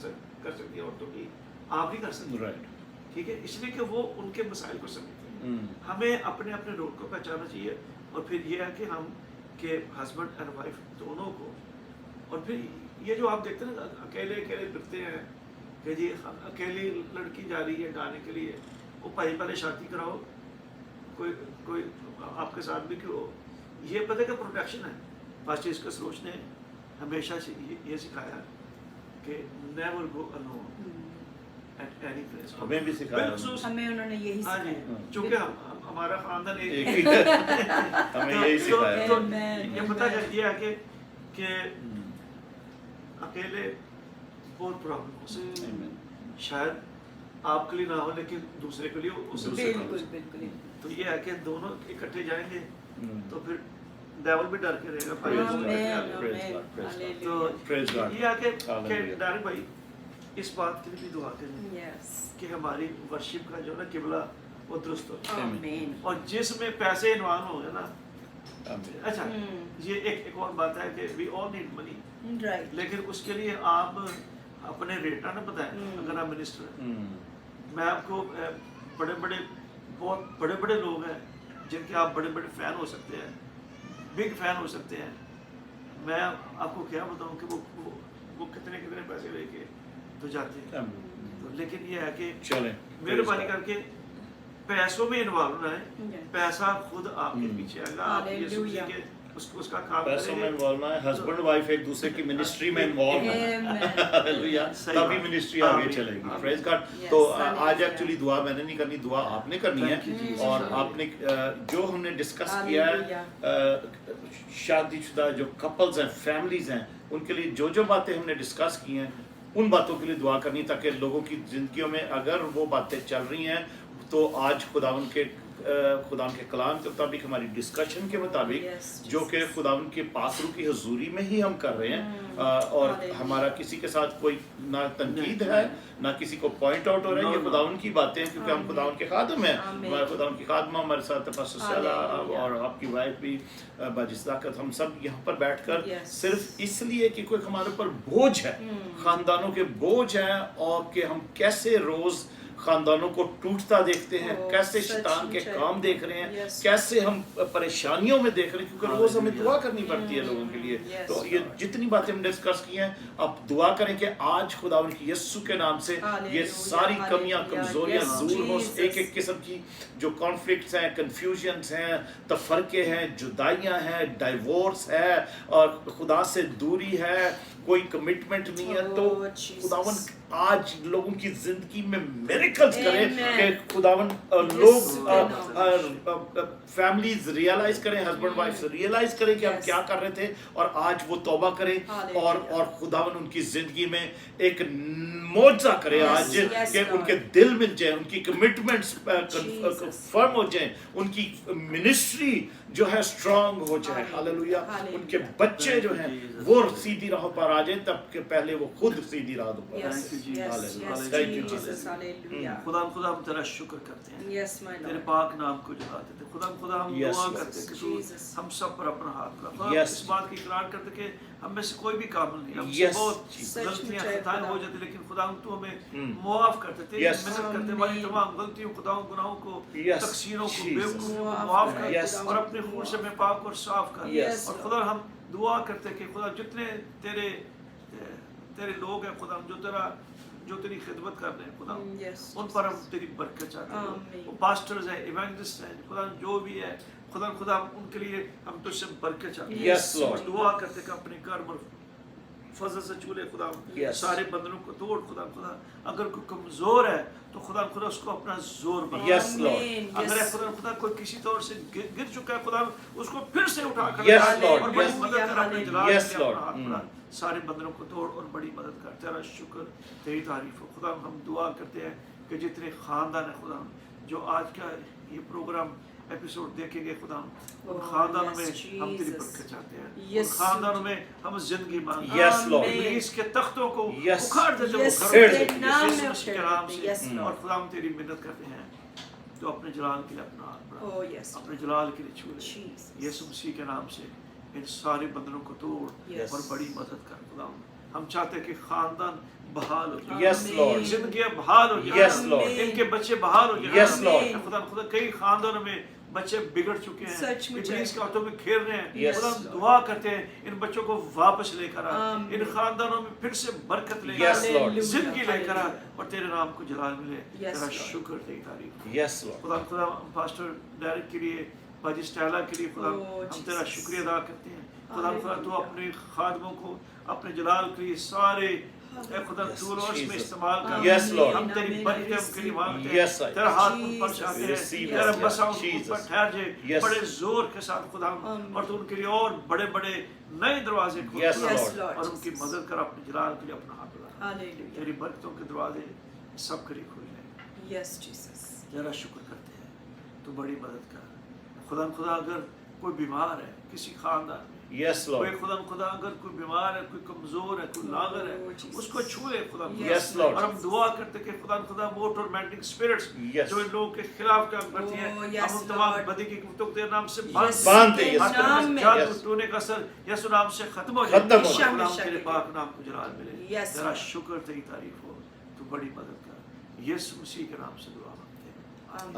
सकती है औरतों की, आप नहीं कर सकते। राइट, ठीक है, इसलिए कि वो उनके मसाइल को समझते हैं। हमें अपने अपने रोल को पहचानना चाहिए और फिर ये है कि हम के हस्बैंड एंड वाइफ दोनों को। और फिर ये जो आप देखते हैं ना अकेले अकेले फिरते हैं कि जी अकेली लड़की जा रही है गाने के लिए, वो भाई पहले शादी कराओ, कोई आपके साथ भी क्यों। ये पता क्या प्रोटेक्शन है। पास्टर इसका सोच ने हमेशा से ये सिखाया कि never go alone at any place. हमें भी सिखाया, हमें उन्होंने यही सिखाया, चूंकि हमारा खानदान एक ही हमें यही सिखाया। तो ये पता ये है कि अकेले बहुत प्रॉब्लम हो सकती है, शायद आपके लिए ना हो लेकिन दूसरे के लिए बिल्कुल। तो ये है कि दोनों इकट्ठे जाएंगे तो फिर डेविल भी डर के रहेगा। तो ये है कि डायरेक्ट भाई इस बात के लिए भी दुआ करें कि हमारी वर्शिप का जो ना किबला वो दुरुस्त हो, और जिसमें पैसे इन्वॉल्व हो गए ना। अच्छा, ये एक और बात है कि वी ऑल नीड मनी, लेकिन उसके लिए आप अपने रेट ना बताएं। अगर आप मिनिस्टर हैं, मैं आपको बहुत बड़े बड़े लोग हैं जिनके आप बड़े बड़े फैन हो सकते हैं, बिग फैन हो सकते हैं। मैं आपको क्या बताऊं कि वो कितने पैसे लेके तो जाते हैं। तो लेकिन ये है कि मेहरबानी करके पैसों में इन्वॉल्व ना है, पैसा खुद आपके पीछे आएगा। आप ये सोचिए कि उसका काम पैसों में इन्वॉल्व है, हस्बैंड वाइफ एक दूसरे की मिनिस्ट्री में इन्वॉल्व है, हालेलुया, तभी मिनिस्ट्री आगे चलेगी। Praise God. तो आज एक्चुअली दुआ मैंने नहीं करनी, दुआ आपने करनी है। और आपने जो हमने डिस्कस किया है, शादीशुदा जो कपल्स हैं, फैमिलीज हैं, उनके लिए जो जो बातें हमने डिस्कस की हैं उन बातों के लिए दुआ करनी, ताकि लोगों की ज़िंदगियों में अगर वो बातें चल रही हैं तो आज खुदावन के कलाम के मुताबिक, हमारी डिस्कशन के मुताबिक, जो कि खुदावन के पासरू की हजूरी में ही हम कर रहे हैं, और हमारा किसी के साथ कोई ना तनकीद है ना किसी को पॉइंट आउट हो रहा है। ये खुदावन की बातें हैं क्योंकि हम खुदावन के खादम हैं, हमारे खुदावन की खादमा हमारे साथ और आपकी वाइफ भी बाजिस्ताकत, हम सब यहाँ पर बैठकर सिर्फ इसलिए कि कोई हमारे ऊपर बोझ है, खानदानों के बोझ हैं, और कि हम कैसे रोज़ खानदानों को टूटता देखते हैं, कैसे शैतान के काम देख रहे हैं, कैसे हम परेशानियों में देख रहे हैं, क्योंकि रोज हमें दुआ करनी पड़ती है लोगों के लिए। तो ये जितनी बातें हम डिस्कस की हैं, अब दुआ करें कि आज खुदावन की यीशु के नाम से ये सारी कमियां कमजोरियां दूर हो, एक एक किस्म की जो कॉन्फ्लिक्ट्स हैं, कन्फ्यूजन्स हैं, तफरके हैं, जुदाइयां हैं, डाइवोर्स है और खुदा से दूरी है, कोई कमिटमेंट नहीं है, तो Oh, Jesus. खुदावन आज लोगों की जिंदगी में मिरेकल्स करे Amen. कि खुदावन Yes, लोग फैमिलीज रियलाइज करें, हस्बैंड वाइफ रियलाइज करें कि हम Yes. क्या कर रहे थे, और आज वो तौबा करें Hallelujah. और खुदावन उनकी जिंदगी में एक मौजज़ा करे Yes, आज yes, कि Lord. उनके दिल मिल जाए, उनकी कमिटमेंट्स Jesus. फर्म हो जाए, उनकी मिनिस्ट्री जो है स्ट्रांग हो जाए, Amen. हालेलुया। Hallelujah. उनके बच्चे जो हैं Jesus. वो सीधी राह पर आ जाए, तब के पहले वो खुद सीधी राह पर Yes, Thank you, Jesus. yes, Hallelujah. yes, Thank you, Jesus, Jesus. hallelujah. खुदा हम तेरा शुक्र करते हैं, Yes, my तेरे Lord. पाक नाम को जलाते थे। खुदा हम Yes, दुआ Lord. करते हैं कि तू Jesus. हम सब पर अपना हाथ रख। खुदा Yes. इस बात की इकरार करते कि हम में से कोई भी काबिल नहीं, हमसे Yes, बहुत Jesus. गलतियां सचमुच है, खताएं खुदा। हो जाती, लेकिन खुदा तू हमें मुआफ करते थे, Yes. मिन्नत करते हमारी Amen. तमाम गलतियों, खुदाओं, गुनाहों को, Yes, तकसीरों को, Jesus. बेवकूफियों को मुआफ मुआफ कर, कर Yes. और अपने खून से हमें पाक और साफ कर। Yes. और खुदा हम दुआ करते कि खुदा जितने तेरे लोग हैं खुदा, जो तेरी खिदमत कर रहे हैं खुदा, Yes, उन पर हम तेरी बरकत चाहते हैं। Amen. वो पास्टर्स हैं, इवेंजलिस्ट हैं, खुदा जो भी है खुदा उनके लिए हम तुझसे बरकत चाहते हैं। Yes, Lord. हम दुआ करते कि अपने घर में फजल से चूले खुदा, Yes. सारे बंधनों को तोड़ खुदा। अगर कोई कमजोर है तो खुदा उसको अपना जोर बना। Yes, Lord. Amen. अगर Yes. खुदा कोई किसी तौर से गिर चुका है खुदा, उसको फिर से उठा कर Yes, ला Lord. और बड़ी Yes. मदद कर, अपने जलाल Yes, के लिए Lord. अपना हाथ बढ़ा, सारे बंदरों को तोड़ और बड़ी मदद कर। तेरा शुक्र, तेरी तारीफ हो खुदा। हम दुआ करते हैं कि जितने खानदान है खुदा, जो आज का ये प्रोग्राम एपिसोड देखेंगे खुदा, उन Oh, खानदानों yes, में हम तेरी Jesus. बरकत चाहते हैं। Yes, उन खानदानों में हम जिंदगी मांगते हैं। Yes, Lord. इब्लीस के तख्तों को Yes. उखाड़ दे, जब वो Yes, घरों उखाड़ में दे। यीशु नाम में मसीह के उखाड़ नाम दे। से। Yes, Lord. और खुदा हम तेरी मिन्नत करते हैं, तो अपने जलाल के लिए अपना हाथ बढ़ा, Oh, yes. अपने जलाल के लिए छू ले। Jesus. यीशु मसीह के नाम से इन सारे बंधनों को तोड़ Yes. और बड़ी मदद कर खुदा। हम चाहते हैं कि खानदान बहाल हो जाए, Yes, Lord. जिंदगी बहाल हो जाए, Yes, Lord. इनके बच्चे बहाल हो जाए। Yes, Lord. खुदा कई खानदानों में बच्चे बिगड़ चुके हैं, सचमुच है। इब्लीस के हाथों में खेल रहे हैं। Yes. खुदा हम दुआ करते हैं इन बच्चों को वापस लेकर आ, Amen. इन खानदानों में फिर से बरकत लेकर Yes, आ, Lord. जिंदगी लेकर आ, Hallelujah. और तेरे नाम को जलाल मिले। Yes, तेरा Lord. शुक्र, तेरी तारीफ। Yes, Lord. खुदा पास्टर डायरेक्ट के लिए, बाजी स्टाइला के लिए खुदा Oh, हम तेरा Jesus. शुक्रिया अदा करते हैं। खुदा तू Hallelujah. अपने खादमों को अपने जलाल के लिए सारे खुदा Yes, तू रोश में Jesus. इस्तेमाल कर। Yes, Lord. हम तेरी Amen. बरकत हम के लिए मांगते हैं। Yes, I- तेरा हाथ उन पर Jesus. चाहते हैं, Receive तेरा us, बसा yes, उन पर Jesus. ठहर जाए Yes. बड़े जोर के साथ खुदा, Amen. और तू उनके लिए और बड़े बड़े नए दरवाजे खोल Yes, खुदा, Lord. Lord और उनकी Jesus. मदद कर, अपने जलाल के लिए अपना हाथ बढ़ा। Hallelujah. तेरी बरकतों के दरवाजे सब के लिए खुल जाए। Yes, Jesus. तेरा शुक्र करते हैं, तू बड़ी मदद कर। खुदा अगर कोई बीमार है किसी खानदान में, Yes, कोई Lord. खुदा अगर कोई बीमार है, कोई कमजोर है, कोई लागर है, Oh, Jesus. उसको छू ले खुदा। Yes, Lord. और हम दुआ करते कि खुदा वो टॉर्मेंटिंग स्पिरिट्स Yes. जो इन लोगों के खिलाफ काम करती हैं, Oh, yes, हम उन तमाम Lord. बदी की कुत्तों को तेरे नाम से Yes, बांध दे, के yes, नाम में। जादू Yes. टोने का असर यीशु नाम से खत्म हो खत्म हो जाए। जाए। खुदा हम तेरे पाक नाम को जलाल मिले। Yes, तेरा Lord. शुक्र, तेरी तारीफ हो, तू बड़ी मदद कर। यीशु मसीह के नाम से दुआ मांगते हैं।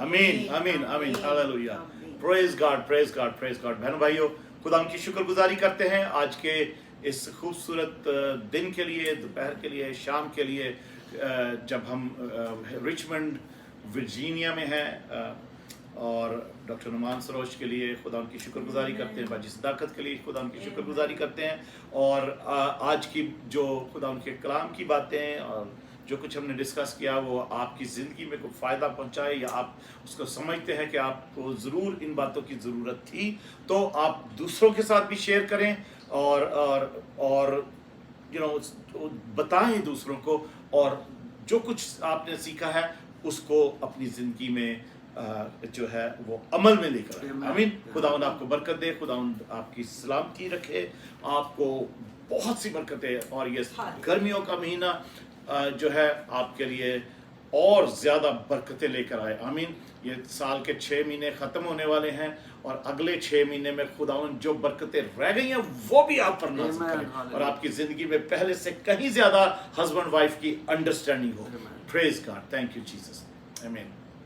Amen, amen, amen. Hallelujah. Amen. Praise God, praise God, praise God. बहनों भाइयों, खुदा की शुक्रगुजारी करते हैं आज के इस खूबसूरत दिन के लिए, दोपहर के लिए, शाम के लिए, जब हम रिचमंड वर्जीनिया में हैं, और डॉक्टर नुमान सरोज के लिए खुदा उनकी शुक्रगुजारी करते हैं, बाजी सदाकत के लिए खुदा उनकी शुक्रगुजारी करते हैं, और आज की जो खुदा उनके कलाम की बातें और जो कुछ हमने डिस्कस किया वो आपकी ज़िंदगी में कोई फ़ायदा पहुंचाए, या आप उसको समझते हैं कि आपको ज़रूर इन बातों की ज़रूरत थी, तो आप दूसरों के साथ भी शेयर करें और बताएं दूसरों को, और जो कुछ आपने सीखा है उसको अपनी ज़िंदगी में जो है वो अमल में लेकर आए। आमीन। खुदावंद आपको बरकत दे, खुदावंद आपकी सलामती रखे, आपको बहुत सी बरकतें, और ये गर्मियों का महीना जो है आपके लिए और ज़्यादा बरकतें लेकर आए। आमीन। ये साल के 6 महीने ख़त्म होने वाले हैं, और अगले 6 महीने में खुदावंद जो बरकतें रह गई हैं वो भी आप पर नाज़िल करें, और आपकी ज़िंदगी में पहले से कहीं ज़्यादा हस्बैंड वाइफ की अंडरस्टैंडिंग हो। Praise God, thank you Jesus, आमीन।